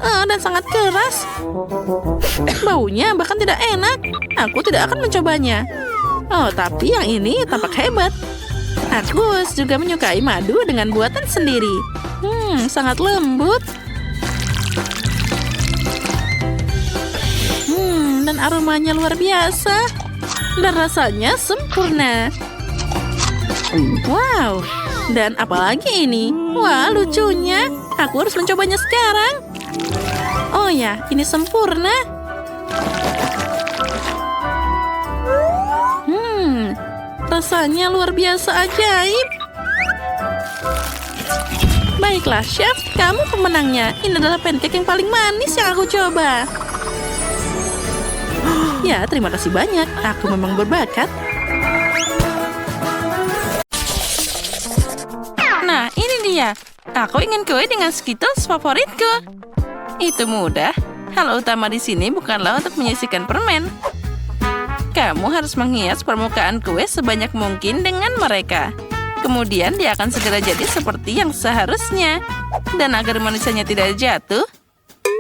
Dan sangat keras. Baunya bahkan tidak enak. Aku tidak akan mencobanya. Oh, tapi yang ini tampak hebat. Aku juga menyukai madu dengan buatan sendiri. Sangat lembut. Dan aromanya luar biasa. Dan rasanya sempurna. Wow. Dan apalagi ini? Wah, lucunya. Aku harus mencobanya sekarang. Oh ya, ini sempurna. Rasanya luar biasa ajaib. Baiklah, chef, kamu pemenangnya. Ini adalah pancake yang paling manis yang aku coba. Ya, terima kasih banyak. Aku memang berbakat. Ya, aku ingin kue dengan Skittles favoritku. Itu mudah. Hal utama di sini bukanlah untuk menyisihkan permen. Kamu harus menghias permukaan kue sebanyak mungkin dengan mereka. Kemudian dia akan segera jadi seperti yang seharusnya. Dan agar manisanya tidak jatuh,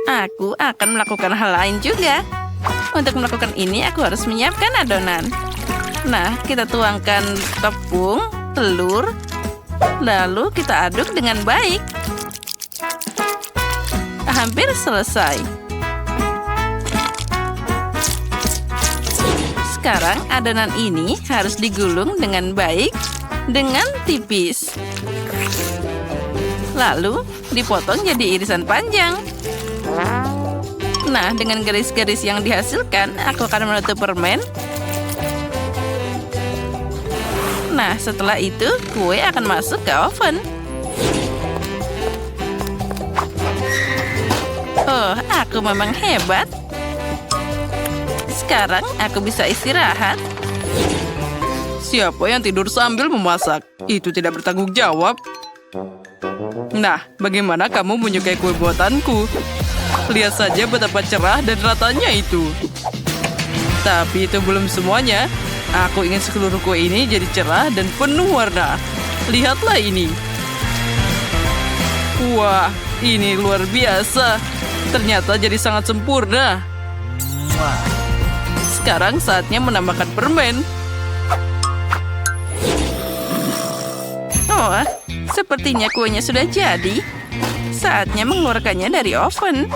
aku akan melakukan hal lain juga. Untuk melakukan ini, aku harus menyiapkan adonan. Nah, kita tuangkan tepung, telur, lalu kita aduk dengan baik. Hampir selesai. Sekarang adonan ini harus digulung dengan baik dengan tipis. Lalu dipotong jadi irisan panjang. Nah, dengan garis-garis yang dihasilkan, aku akan menutup permen. Nah, setelah itu, kue akan masuk ke oven. Oh, aku memang hebat. Sekarang aku bisa istirahat. Siapa yang tidur sambil memasak? Itu tidak bertanggung jawab. Nah, bagaimana kamu menyukai kue buatanku? Lihat saja betapa cerah dan ratanya itu. Tapi itu belum semuanya. Aku ingin seluruh kue ini jadi cerah dan penuh warna. Lihatlah ini. Wah, ini luar biasa. Ternyata jadi sangat sempurna. Sekarang saatnya menambahkan permen. Oh, sepertinya kuenya sudah jadi. Saatnya mengeluarkannya dari oven.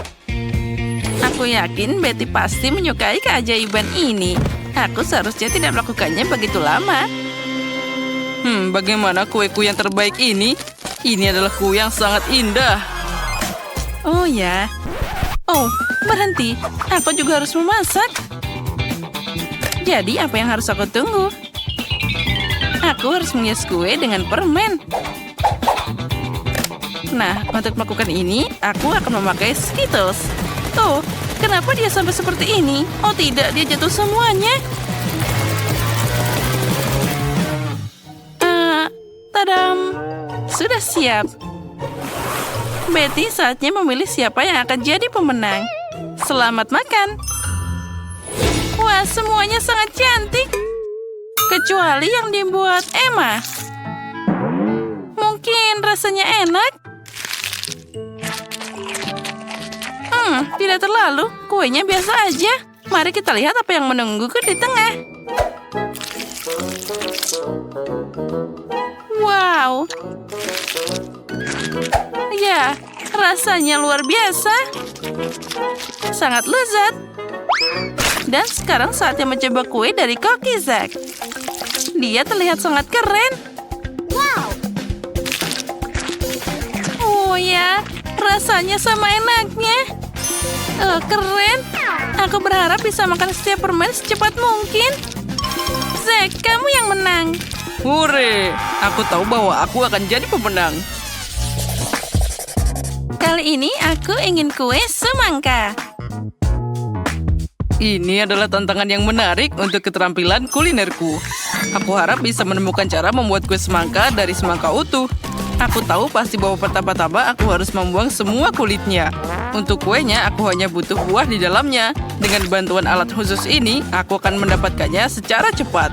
Aku yakin Betty pasti menyukai keajaiban ini. Aku seharusnya tidak melakukannya begitu lama. Bagaimana kueku yang terbaik ini? Ini adalah kue yang sangat indah. Oh ya. Oh, berhenti. Aku juga harus memasak. Jadi apa yang harus aku tunggu? Aku harus menghias kue dengan permen. Nah, untuk melakukan ini, aku akan memakai Skittles. Oh, kenapa dia sampai seperti ini? Oh tidak, dia jatuh semuanya. Tadam! Sudah siap. Betty, saatnya memilih siapa yang akan jadi pemenang. Selamat makan. Wah, semuanya sangat cantik. Kecuali yang dibuat Emma. Mungkin rasanya enak. Tidak terlalu. Kuenya biasa aja. Mari kita lihat apa yang menungguku di tengah. Wow. Ya, rasanya luar biasa. Sangat lezat. Dan sekarang saatnya mencoba kue dari Cookie Zack. Dia terlihat sangat keren. Oh ya, rasanya sama enaknya. Keren. Aku berharap bisa makan setiap permen secepat mungkin. Zack, kamu yang menang. Hore! Aku tahu bahwa aku akan jadi pemenang. Kali ini aku ingin kue semangka. Ini adalah tantangan yang menarik untuk keterampilan kulinerku. Aku harap bisa menemukan cara membuat kue semangka dari semangka utuh. Aku tahu pasti bahwa pertama-tama aku harus membuang semua kulitnya. Untuk kuenya, aku hanya butuh buah di dalamnya. Dengan bantuan alat khusus ini, aku akan mendapatkannya secara cepat.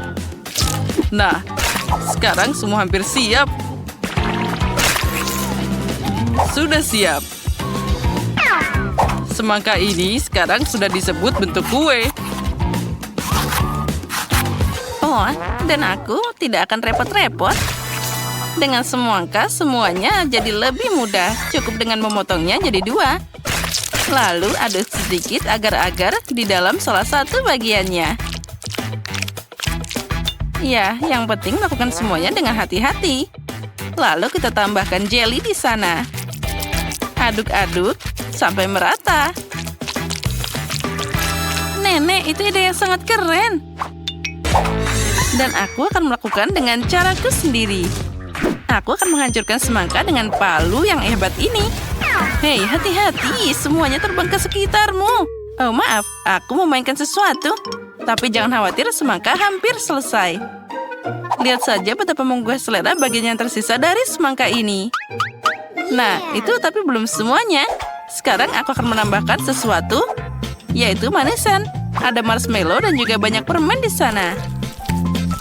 Nah, sekarang semua hampir siap. Sudah siap. Semangka ini sekarang sudah disebut bentuk kue. Oh, dan aku tidak akan repot-repot. Dengan semangka, semuanya jadi lebih mudah. Cukup dengan memotongnya jadi 2. Lalu aduk sedikit agar-agar di dalam salah satu bagiannya. Ya, yang penting lakukan semuanya dengan hati-hati. Lalu kita tambahkan jelly di sana. Aduk-aduk sampai merata. Nenek, itu ide yang sangat keren. Dan aku akan melakukan dengan caraku sendiri. Aku akan menghancurkan semangka dengan palu yang hebat ini. Hei, hati-hati, semuanya terbang ke sekitarmu. Oh, maaf, aku memainkan sesuatu. Tapi jangan khawatir, semangka hampir selesai. Lihat saja betapa menggugah selera bagian yang tersisa dari semangka ini. Nah, itu tapi belum semuanya. Sekarang aku akan menambahkan sesuatu, yaitu manisan. Ada marshmallow dan juga banyak permen di sana.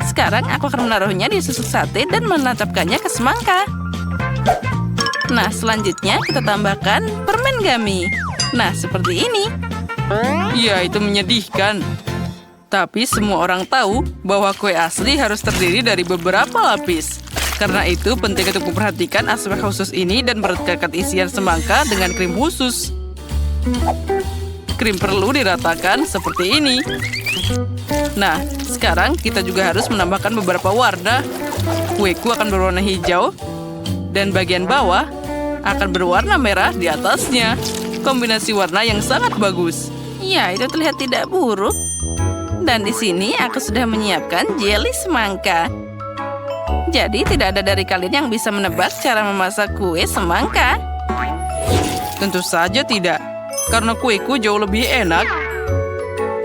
Sekarang aku akan menaruhnya di susu sate dan menancapkannya ke semangka. Nah, selanjutnya kita tambahkan permen gummy. Nah, seperti ini. Ya, itu menyedihkan. Tapi semua orang tahu bahwa kue asli harus terdiri dari beberapa lapis. Karena itu penting untuk memperhatikan aspek khusus ini dan merekatkan isian semangka dengan krim khusus. Krim perlu diratakan seperti ini. Nah, sekarang kita juga harus menambahkan beberapa warna. Kueku akan berwarna hijau dan bagian bawah akan berwarna merah di atasnya. Kombinasi warna yang sangat bagus. Ya, itu terlihat tidak buruk. Dan di sini aku sudah menyiapkan jelly semangka. Jadi tidak ada dari kalian yang bisa menebak cara memasak kue semangka. Tentu saja tidak, karena kueku jauh lebih enak.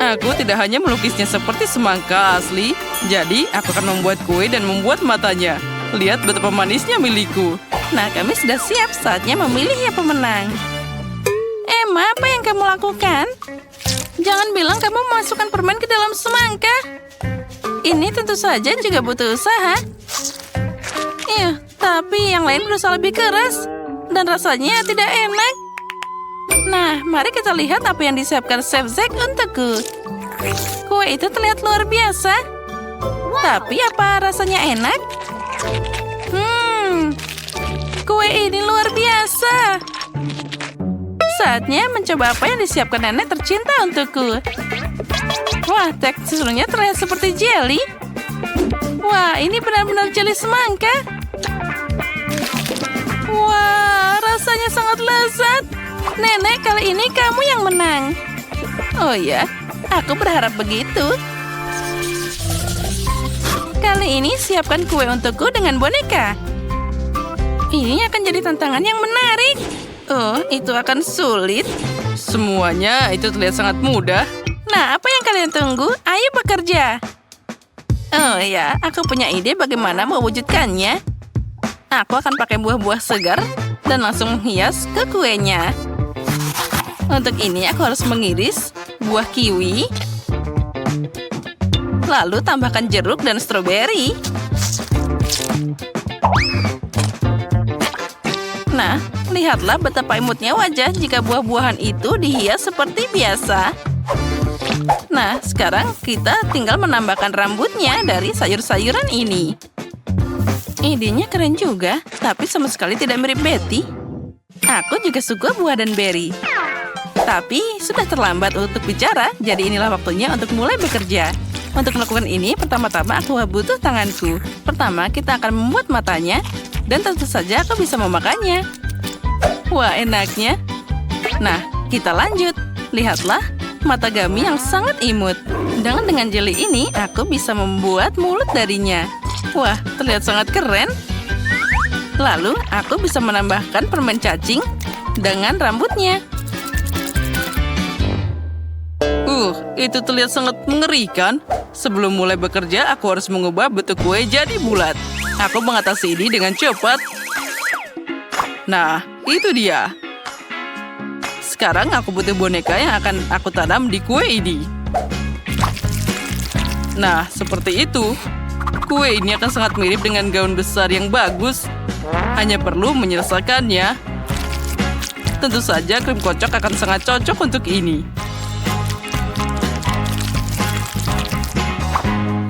Aku tidak hanya melukisnya seperti semangka asli, jadi aku akan membuat kue dan membuat matanya. Lihat betapa manisnya milikku. Nah, kami sudah siap, saatnya memilih yang pemenang. Emma, apa yang kamu lakukan? Jangan bilang kamu memasukkan permen ke dalam semangka. Ini tentu saja juga butuh usaha. Tapi yang lain berusaha lebih keras. Dan rasanya tidak enak. Nah, mari kita lihat apa yang disiapkan Chef Zack untukku. Kue itu terlihat luar biasa. Tapi apa rasanya enak? Kue ini luar biasa. Saatnya mencoba apa yang disiapkan nenek tercinta untukku. Wah, teksturnya terlihat seperti jelly. Wah, ini benar-benar jelly semangka. Wah, rasanya sangat lezat. Nenek, kali ini kamu yang menang. Oh ya, aku berharap begitu. Kali ini siapkan kue untukku dengan boneka. Ini akan jadi tantangan yang menarik. Oh, itu akan sulit. Semuanya itu terlihat sangat mudah. Nah, apa yang kalian tunggu? Ayo bekerja. Oh ya, aku punya ide bagaimana mewujudkannya. Aku akan pakai buah-buah segar dan langsung menghias ke kuenya. Untuk ini aku harus mengiris buah kiwi. Lalu tambahkan jeruk dan stroberi. Nah, lihatlah betapa imutnya wajah jika buah-buahan itu dihias seperti biasa. Nah, sekarang kita tinggal menambahkan rambutnya dari sayur-sayuran ini. Idenya keren juga, tapi sama sekali tidak mirip Betty. Aku juga suka buah dan berry. Tapi sudah terlambat untuk bicara, jadi inilah waktunya untuk mulai bekerja. Untuk melakukan ini, pertama-tama aku butuh tanganku. Pertama, kita akan membuat matanya, dan tentu saja aku bisa memakannya. Wah, enaknya. Nah, kita lanjut. Lihatlah, mata gummy yang sangat imut. Dengan jelly ini, aku bisa membuat mulut darinya. Wah, terlihat sangat keren. Lalu, aku bisa menambahkan permen cacing dengan rambutnya. Itu terlihat sangat mengerikan. Sebelum mulai bekerja, aku harus mengubah bentuk kue jadi bulat. Aku mengatasi ini dengan cepat. Nah, itu dia. Sekarang aku butuh boneka yang akan aku tanam di kue ini. Nah, seperti itu. Kue ini akan sangat mirip dengan gaun besar yang bagus. Hanya perlu menyelesaikannya. Tentu saja krim kocok akan sangat cocok untuk ini.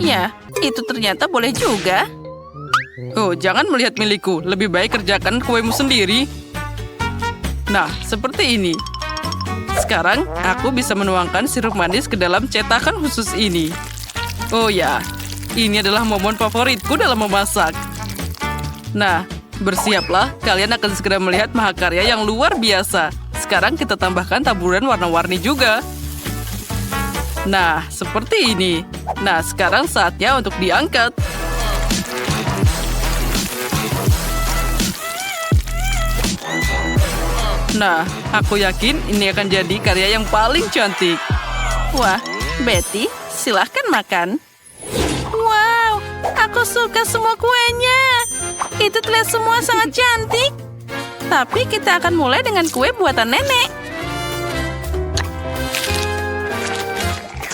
Ya, itu ternyata boleh juga. Oh, jangan melihat milikku. Lebih baik kerjakan kuemu sendiri. Nah, seperti ini. Sekarang, aku bisa menuangkan sirup manis ke dalam cetakan khusus ini. Oh ya, ini adalah momen favoritku dalam memasak. Nah, bersiaplah. Kalian akan segera melihat mahakarya yang luar biasa. Sekarang kita tambahkan taburan warna-warni juga. Nah, seperti ini. Nah, sekarang saatnya untuk diangkat. Nah, aku yakin ini akan jadi karya yang paling cantik. Wah, Betty, silahkan makan. Wow, aku suka semua kuenya. Itu terlihat semua sangat cantik. Tapi kita akan mulai dengan kue buatan nenek.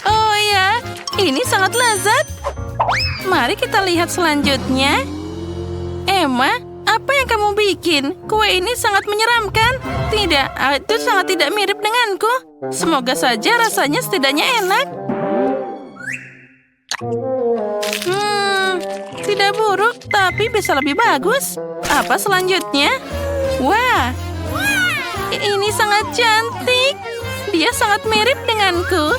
Oh ya, ini sangat lezat. Mari kita lihat selanjutnya. Emma, apa yang kamu bikin? Kue ini sangat menyeramkan. Tidak, itu sangat tidak mirip denganku. Semoga saja rasanya setidaknya enak. Tidak buruk, tapi bisa lebih bagus. Apa selanjutnya? Wah, ini sangat cantik. Dia sangat mirip denganku.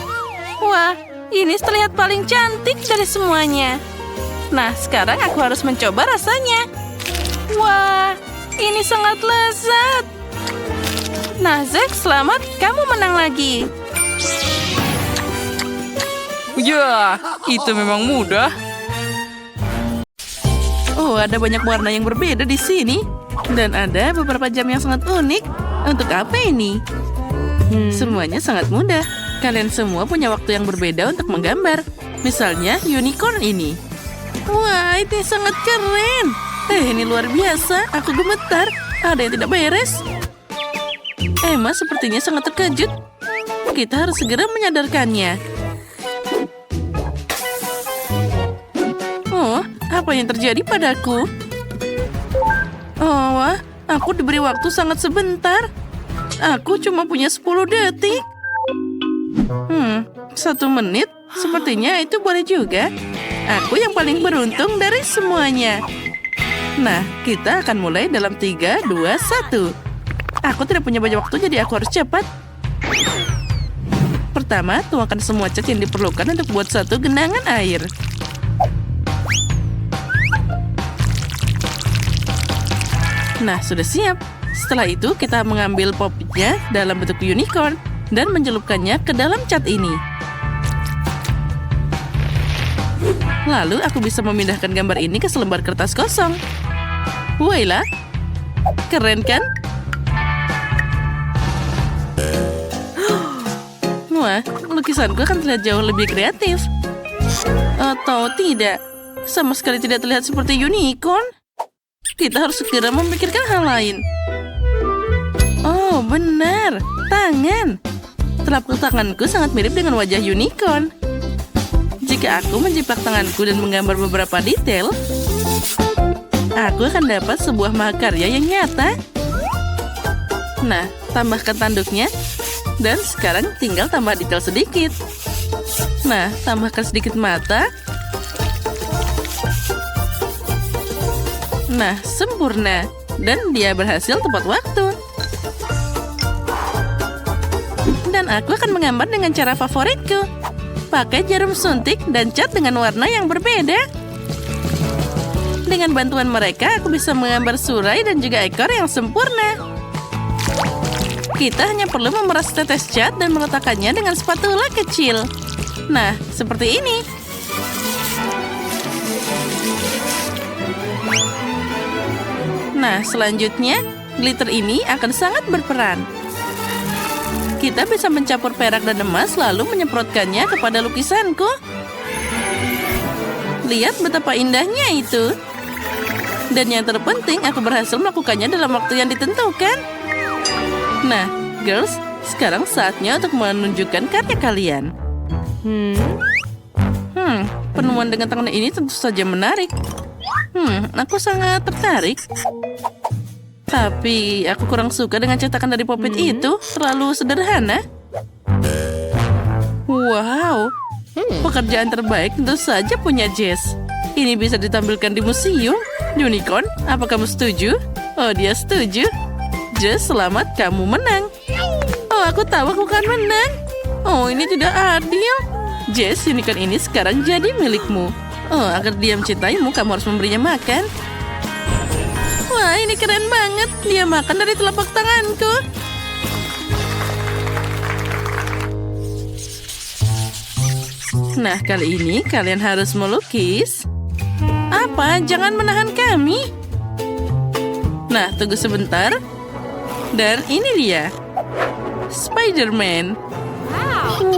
Wah, ini terlihat paling cantik dari semuanya. Nah, sekarang aku harus mencoba rasanya. Wah, ini sangat lezat. Nah, Zack, selamat. Kamu menang lagi. Ya, itu memang mudah. Oh, ada banyak warna yang berbeda di sini. Dan ada beberapa jam yang sangat unik. Untuk apa ini? Semuanya sangat mudah. Kalian semua punya waktu yang berbeda untuk menggambar. Misalnya, unicorn ini. Wah, ini sangat keren. Ini luar biasa. Aku gemetar. Ada yang tidak beres. Emma sepertinya sangat terkejut. Kita harus segera menyadarkannya. Oh, apa yang terjadi padaku? Oh, wah, aku diberi waktu sangat sebentar. Aku cuma punya 10 detik. 1 menit? Sepertinya itu boleh juga. Aku yang paling beruntung dari semuanya. Nah, kita akan mulai dalam 3, 2, 1. Aku tidak punya banyak waktu, jadi aku harus cepat. Pertama, tuangkan semua cat yang diperlukan untuk buat satu genangan air. Nah, sudah siap. Setelah itu, kita mengambil popnya dalam bentuk unicorn dan mencelupkannya ke dalam cat ini. Lalu, aku bisa memindahkan gambar ini ke selembar kertas kosong. Wailah, keren kan? Wah, lukisanku akan terlihat jauh lebih kreatif. Atau tidak, sama sekali tidak terlihat seperti unicorn. Kita harus segera memikirkan hal lain. Oh, benar. Tangan. Telapak tanganku sangat mirip dengan wajah unicorn. Jika aku menjiplak tanganku dan menggambar beberapa detail, aku akan dapat sebuah mahakarya yang nyata. Nah, tambahkan tanduknya. Dan sekarang tinggal tambah detail sedikit. Nah, tambahkan sedikit mata. Nah, sempurna. Dan dia berhasil tepat waktu. Dan aku akan menggambar dengan cara favoritku. Pakai jarum suntik dan cat dengan warna yang berbeda. Dengan bantuan mereka, aku bisa menggambar surai dan juga ekor yang sempurna. Kita hanya perlu memeras tetes cat dan meletakkannya dengan spatula kecil. Nah, seperti ini. Nah, selanjutnya, glitter ini akan sangat berperan. Kita bisa mencampur perak dan emas lalu menyemprotkannya kepada lukisanku. Lihat betapa indahnya itu. Dan yang terpenting, aku berhasil melakukannya dalam waktu yang ditentukan. Nah, girls, sekarang saatnya untuk menunjukkan karya kalian. Penemuan dengan tangan ini tentu saja menarik. Aku sangat tertarik. Tapi aku kurang suka dengan cetakan dari Poppet itu. Terlalu sederhana. Wow, pekerjaan terbaik tentu saja punya Jess. Ini bisa ditampilkan di museum. Unicorn, apa kamu setuju? Oh, dia setuju. Jess, selamat, kamu menang. Oh, aku tahu aku akan menang. Oh, ini tidak adil. Jess, unicorn ini sekarang jadi milikmu. Oh, agar dia mencintaimu, kamu harus memberinya makan. Wah, ini keren banget. Dia makan dari telapak tanganku. Nah, kali ini kalian harus melukis. Apa? Jangan menahan kami. Nah, tunggu sebentar. Dan ini dia. Spider-Man.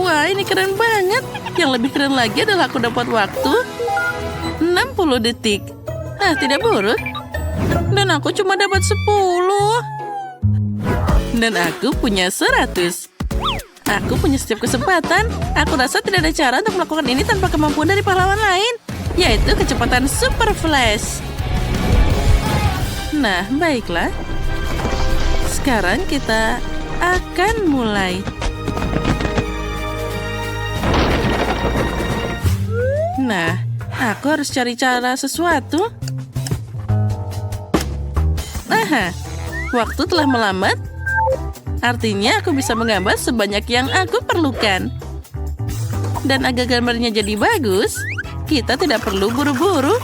Wah, ini keren banget. Yang lebih keren lagi adalah aku dapat waktu 60 detik. Ah, tidak buruk. Dan aku cuma dapat 10. Dan aku punya 100. Aku punya setiap kesempatan. Aku rasa tidak ada cara untuk melakukan ini tanpa kemampuan dari pahlawan lain, yaitu kecepatan Super Flash. Nah, baiklah. Sekarang kita akan mulai. Nah, aku harus cari cara sesuatu. Aha, waktu telah melambat. Artinya aku bisa menggambar sebanyak yang aku perlukan. Dan agar gambarnya jadi bagus, kita tidak perlu buru-buru.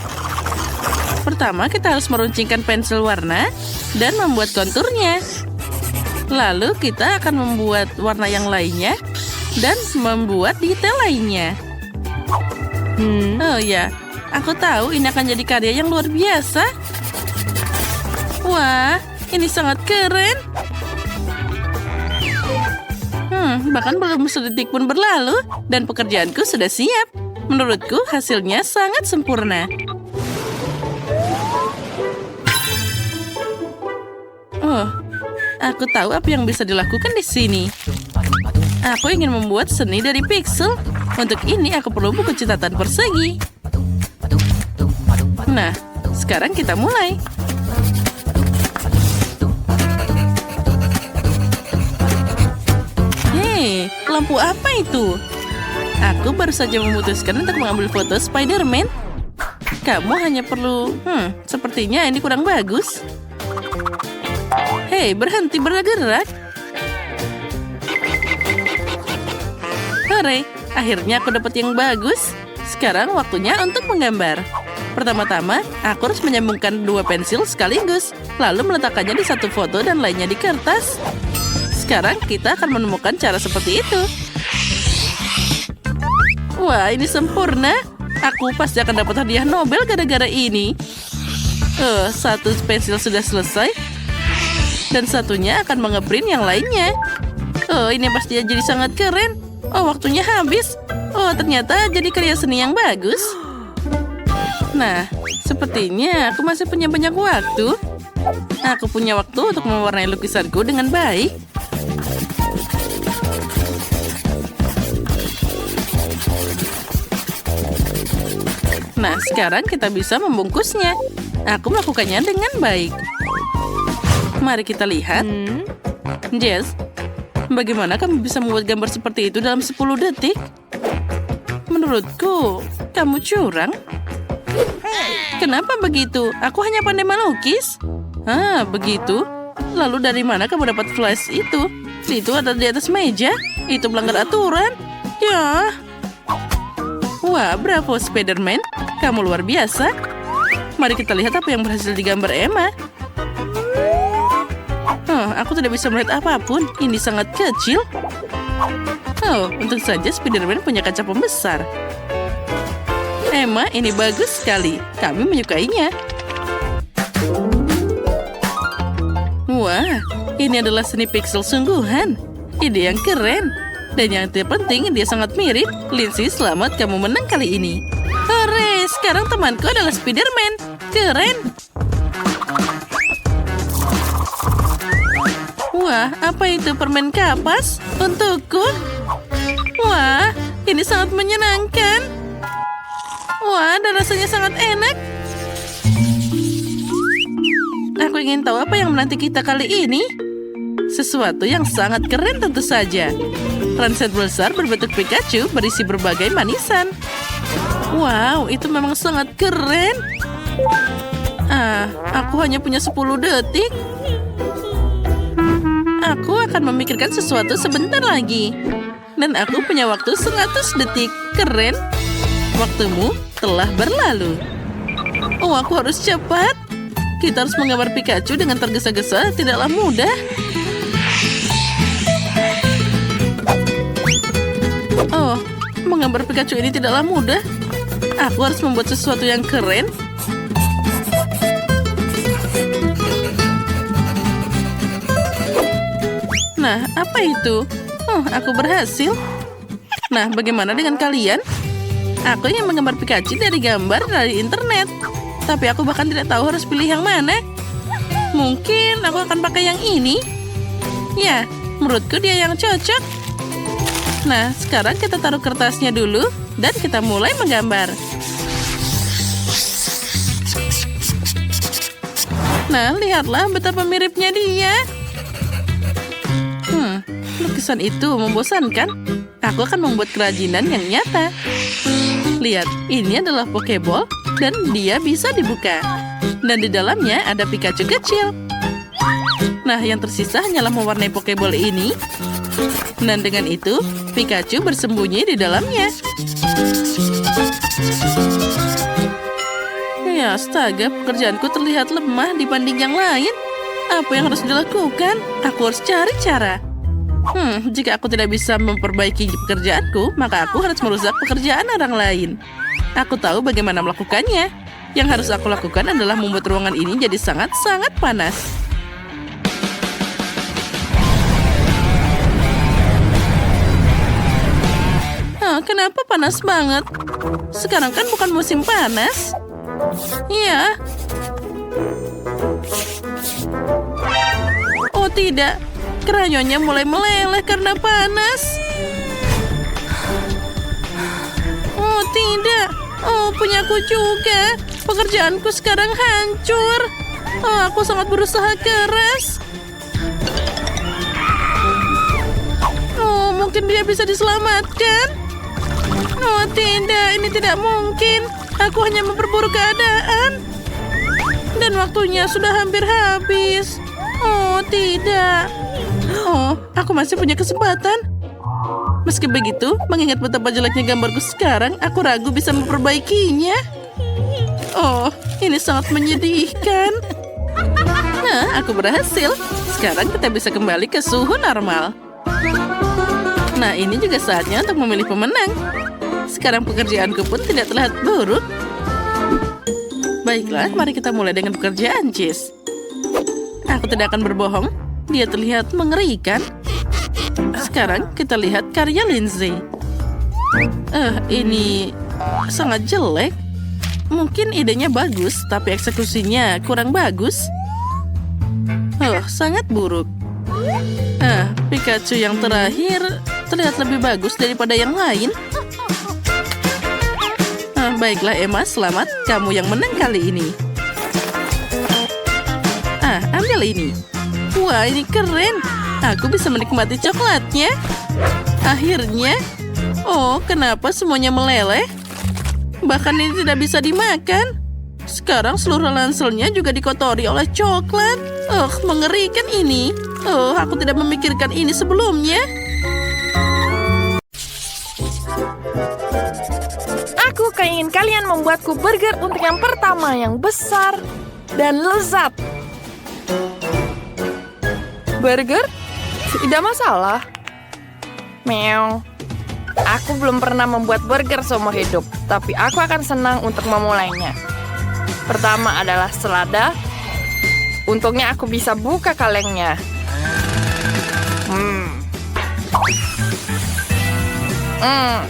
Pertama, kita harus meruncingkan pensil warna dan membuat konturnya. Lalu kita akan membuat warna yang lainnya dan membuat detail lainnya. Oh ya, aku tahu ini akan jadi karya yang luar biasa. Wah, ini sangat keren. Bahkan belum sedetik pun berlalu dan pekerjaanku sudah siap. Menurutku hasilnya sangat sempurna. Oh, aku tahu apa yang bisa dilakukan di sini. Aku ingin membuat seni dari pixel. Untuk ini aku perlu buku catatan persegi. Nah, sekarang kita mulai. Hei, lampu apa itu? Aku baru saja memutuskan untuk mengambil foto Spider-Man. Kamu hanya perlu... sepertinya ini kurang bagus. Hei, berhenti bergerak. Hore, akhirnya aku dapat yang bagus. Sekarang waktunya untuk menggambar. Pertama-tama, aku harus menyambungkan 2 pensil sekaligus, lalu meletakkannya di satu foto dan lainnya di kertas. Sekarang kita akan menemukan cara seperti itu. Wah, ini sempurna. Aku pasti akan dapat hadiah Nobel gara-gara ini. Satu pensil sudah selesai. Dan satunya akan mengeprint yang lainnya. Ini pasti jadi sangat keren. Waktunya habis. Ternyata jadi karya seni yang bagus. Nah, sepertinya aku masih punya banyak waktu. Aku punya waktu untuk mewarnai lukisanku dengan baik. Nah, sekarang kita bisa membungkusnya. Aku melakukannya dengan baik. Mari kita lihat. Jess, bagaimana kamu bisa membuat gambar seperti itu dalam 10 detik? Menurutku, kamu curang. Kenapa begitu? Aku hanya pandai melukis. Begitu? Lalu dari mana kamu dapat flash itu? Itu ada di atas meja. Itu melanggar aturan. Ya. Wah, bravo Spider-Man. Kamu luar biasa. Mari kita lihat apa yang berhasil digambar Emma. Aku tidak bisa melihat apapun. Ini sangat kecil. Untung saja Spider-Man punya kaca pembesar. Emma, ini bagus sekali. Kami menyukainya. Wah, ini adalah seni pixel sungguhan. Ide yang keren. Dan yang terpenting, dia sangat mirip. Lindsay, selamat kamu menang kali ini. Hore, sekarang temanku adalah Spider-Man. Keren. Wah, apa itu permen kapas? Untukku? Wah, ini sangat menyenangkan. Wah, dan rasanya sangat enak. Aku ingin tahu apa yang menanti kita kali ini. Sesuatu yang sangat keren tentu saja. Transit besar berbentuk Pikachu berisi berbagai manisan. Wow, itu memang sangat keren. Aku hanya punya 10 detik. Aku akan memikirkan sesuatu sebentar lagi. Dan aku punya waktu 100 detik. Keren. Waktumu telah berlalu. Aku harus cepat. Kita harus menggambar Pikachu dengan tergesa-gesa. Tidaklah mudah. Menggambar Pikachu ini tidaklah mudah. Aku harus membuat sesuatu yang keren. Nah, apa itu? Aku berhasil. Nah, bagaimana dengan kalian? Aku ingin menggambar Pikachu dari gambar dari internet. Tapi aku bahkan tidak tahu harus pilih yang mana. Mungkin aku akan pakai yang ini. Ya, menurutku dia yang cocok. Nah, sekarang kita taruh kertasnya dulu dan kita mulai menggambar. Nah, lihatlah betapa miripnya dia. Lukisan itu membosankan. Aku akan membuat kerajinan yang nyata. Lihat, ini adalah Pokeball dan dia bisa dibuka. Dan di dalamnya ada Pikachu kecil. Nah, yang tersisa hanyalah mewarnai Pokeball ini. Dan dengan itu, Pikachu bersembunyi di dalamnya. Ya, astaga, pekerjaanku terlihat lemah dibanding yang lain. Apa yang harus dilakukan? Aku harus cari cara. Jika aku tidak bisa memperbaiki pekerjaanku, maka aku harus merusak pekerjaan orang lain. Aku tahu bagaimana melakukannya. Yang harus aku lakukan adalah membuat ruangan ini jadi sangat-sangat panas. Kenapa panas banget? Sekarang kan bukan musim panas. Iya. Oh tidak, krayonnya mulai meleleh karena panas. Oh tidak, oh punyaku juga. Pekerjaanku sekarang hancur. Oh, aku sangat berusaha keras. Oh, mungkin dia bisa diselamatkan. Oh tidak, ini tidak mungkin. Aku hanya memperburuk keadaan. Dan waktunya sudah hampir habis. Oh tidak. Oh, aku masih punya kesempatan. Meski begitu, mengingat betapa jeleknya gambarku sekarang, aku ragu bisa memperbaikinya. Oh, ini sangat menyedihkan. Nah, aku berhasil. Sekarang kita bisa kembali ke suhu normal. Nah, ini juga saatnya untuk memilih pemenang. Sekarang pekerjaanku pun tidak terlihat buruk. Baiklah, mari kita mulai dengan pekerjaan, Cheese. Aku tidak akan berbohong. Dia terlihat mengerikan. Sekarang kita lihat karya Lindsay. Ini sangat jelek. Mungkin idenya bagus, tapi eksekusinya kurang bagus. Sangat buruk. Pikachu yang terakhir terlihat lebih bagus daripada yang lain. Baiklah Emma, selamat. Kamu yang menang kali ini. Ambil ini. Wah, ini keren. Aku bisa menikmati coklatnya. Akhirnya. Oh, kenapa semuanya meleleh? Bahkan ini tidak bisa dimakan. Sekarang seluruh ranselnya juga dikotori oleh coklat. Mengerikan ini. Aku tidak memikirkan ini sebelumnya. Aku ingin kalian membuatku burger untuk yang pertama yang besar dan lezat. Burger? Tidak masalah. Meow. Aku belum pernah membuat burger seumur hidup, tapi aku akan senang untuk memulainya. Pertama adalah selada. Untungnya aku bisa buka kalengnya.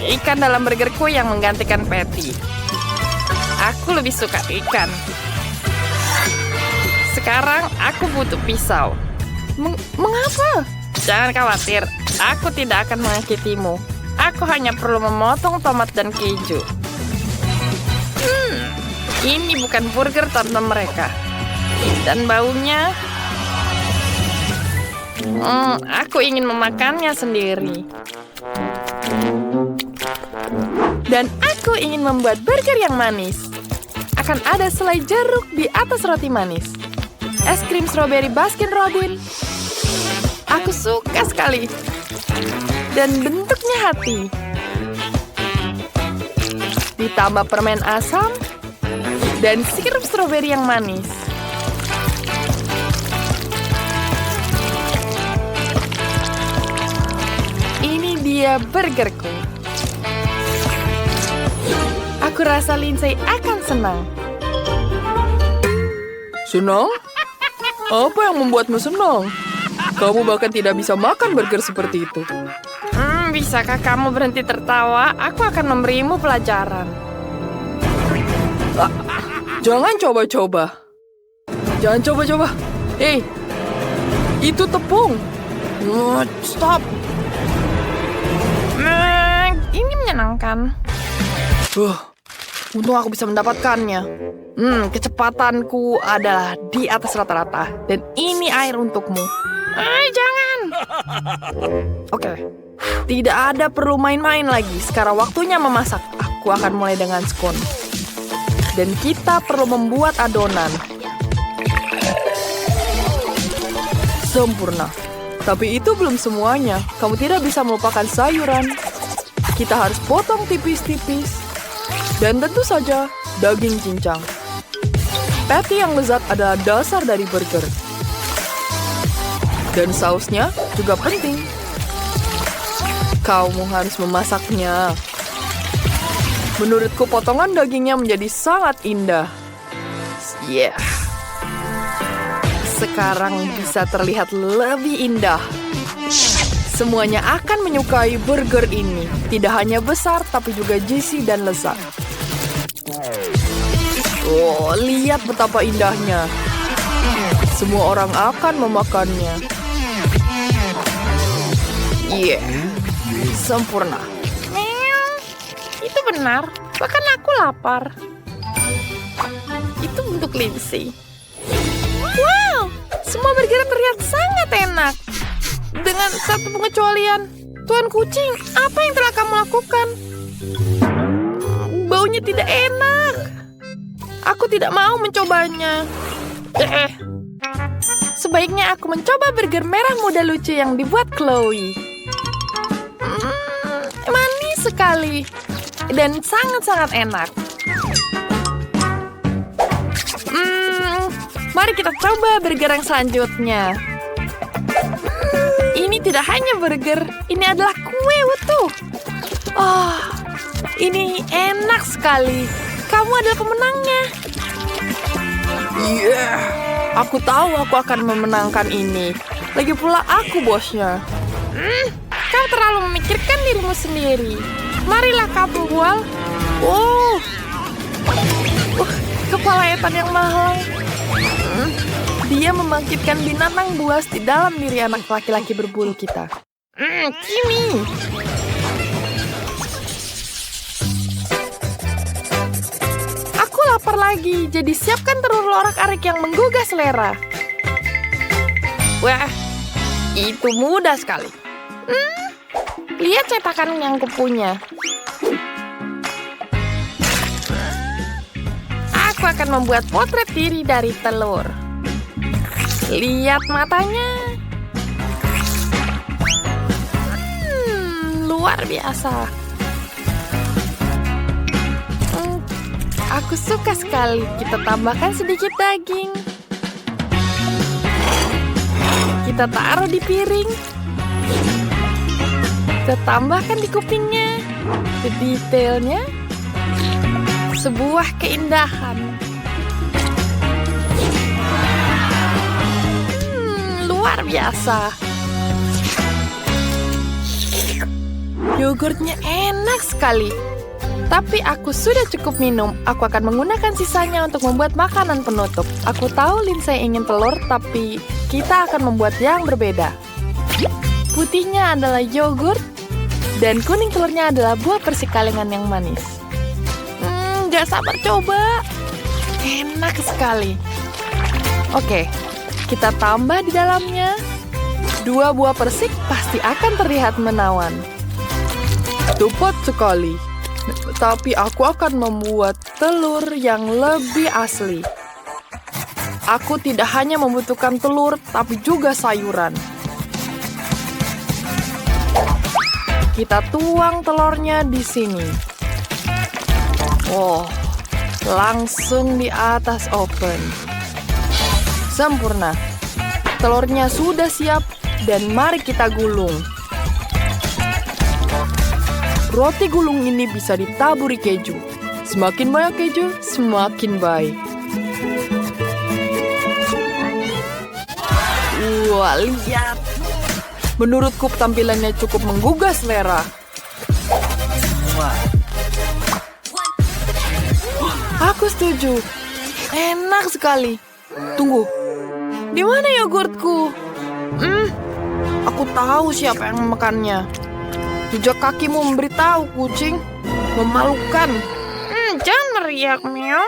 Ikan dalam burgerku yang menggantikan patty. Aku lebih suka ikan. Sekarang aku butuh pisau. Mengapa? Jangan khawatir, aku tidak akan menyakitimu. Aku hanya perlu memotong tomat dan keju. Ini bukan burger tante mereka. Dan baunya... aku ingin memakannya sendiri. Dan aku ingin membuat burger yang manis. Akan ada selai jeruk di atas roti manis. Es krim stroberi Baskin Robbins. Aku suka sekali. Dan bentuknya hati. Ditambah permen asam dan sirup stroberi yang manis. Ini dia burgerku. Aku rasa Lindsay akan senang. Senang? Apa yang membuatmu senang? Kamu bahkan tidak bisa makan burger seperti itu. Bisakah kamu berhenti tertawa? Aku akan memberimu pelajaran. Jangan coba-coba. Jangan coba-coba. Hei, itu tepung. Stop. Ini menyenangkan. Untung aku bisa mendapatkannya. Kecepatanku adalah di atas rata-rata. Dan ini air untukmu. Jangan. Oke. Tidak ada perlu main-main lagi. Sekarang waktunya memasak. Aku akan mulai dengan scone. Dan kita perlu membuat adonan. Sempurna. Tapi itu belum semuanya. Kamu tidak bisa melupakan sayuran. Kita harus potong tipis-tipis. Dan tentu saja daging cincang. Patty yang lezat adalah dasar dari burger. Dan sausnya juga penting. Kamu harus memasaknya. Menurutku potongan dagingnya menjadi sangat indah. Yeah. Sekarang bisa terlihat lebih indah. Semuanya akan menyukai burger ini. Tidak hanya besar, tapi juga juicy dan lezat. Oh, lihat betapa indahnya. Semua orang akan memakannya. Yeah, sempurna. Itu benar, bahkan aku lapar. Itu untuk Lindsay. Wow, semua burger terlihat sangat enak. Dengan satu pengecualian. Tuan kucing, apa yang telah kamu lakukan? Baunya tidak enak. Aku tidak mau mencobanya. Sebaiknya aku mencoba burger merah muda lucu yang dibuat Chloe. Manis sekali. Dan sangat-sangat enak. Mari kita coba burger yang selanjutnya. Ini tidak hanya burger, ini adalah kue utuh. Oh, ini enak sekali. Kamu adalah pemenangnya. Yeah, aku tahu aku akan memenangkan ini. Lagi pula aku bosnya. Kau terlalu memikirkan dirimu sendiri. Marilah kamu bual. Kepala etan yang mahal. Dia membangkitkan binatang buas di dalam diri anak laki-laki berbulu kita. Kimi. Aku lapar lagi, jadi siapkan telur lorak-arik yang menggugah selera. Wah, itu mudah sekali. Lihat cetakan yang kupunya. Aku akan membuat potret diri dari telur. Lihat matanya. Luar biasa. Aku suka sekali. Kita tambahkan sedikit daging. Kita taruh di piring. Kita tambahkan di kupingnya. Detailnya. Sebuah keindahan. Luar biasa. Yogurtnya enak sekali. Tapi aku sudah cukup minum. Aku akan menggunakan sisanya untuk membuat makanan penutup. Aku tahu Lindsay ingin telur, tapi kita akan membuat yang berbeda. Putihnya adalah yogurt, dan kuning telurnya adalah buah persik kalengan yang manis. Gak sabar coba. Enak sekali. Oke, kita tambah di dalamnya. 2 buah persik pasti akan terlihat menawan. Tepat sekali. Tapi aku akan membuat telur yang lebih asli. Aku tidak hanya membutuhkan telur, tapi juga sayuran. Kita tuang telurnya di sini. Oh, langsung di atas oven. Sempurna. Telurnya sudah siap dan mari kita gulung. Roti gulung ini bisa ditaburi keju. Semakin banyak keju, semakin baik. Wah, lihat. Menurutku tampilannya cukup menggugah selera. Aku setuju. Enak sekali. Tunggu. Di mana yogurtku? Aku tahu siapa yang memakannya. Jejak kakimu memberitahu, kucing. Memalukan. Jangan meriak, meow.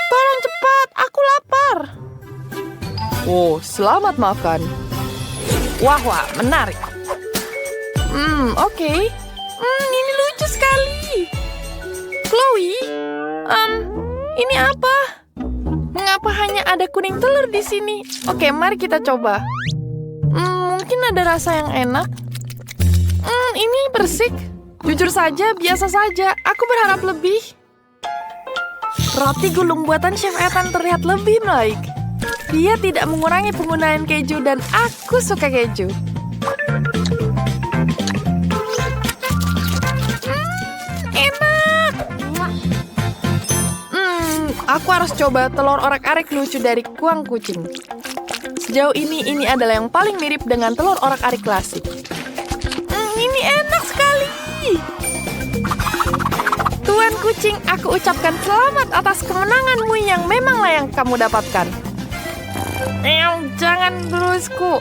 Tolong cepat, aku lapar. Oh, selamat makan. Wah, menarik. Oke. Ini lucu sekali. Chloe, ini apa? Mengapa hanya ada kuning telur di sini? Oke, mari kita coba. Mungkin ada rasa yang enak. Ini bersih. Jujur saja, biasa saja. Aku berharap lebih. Roti gulung buatan Chef Ethan terlihat lebih baik. Dia tidak mengurangi penggunaan keju dan aku suka keju. Enak. Aku harus coba telur orak-arik lucu dari kuang kucing. Sejauh ini adalah yang paling mirip dengan telur orak-arik klasik. Ini enak sekali. Tuan kucing, aku ucapkan selamat atas kemenanganmu yang memanglah yang kamu dapatkan. Jangan terusku.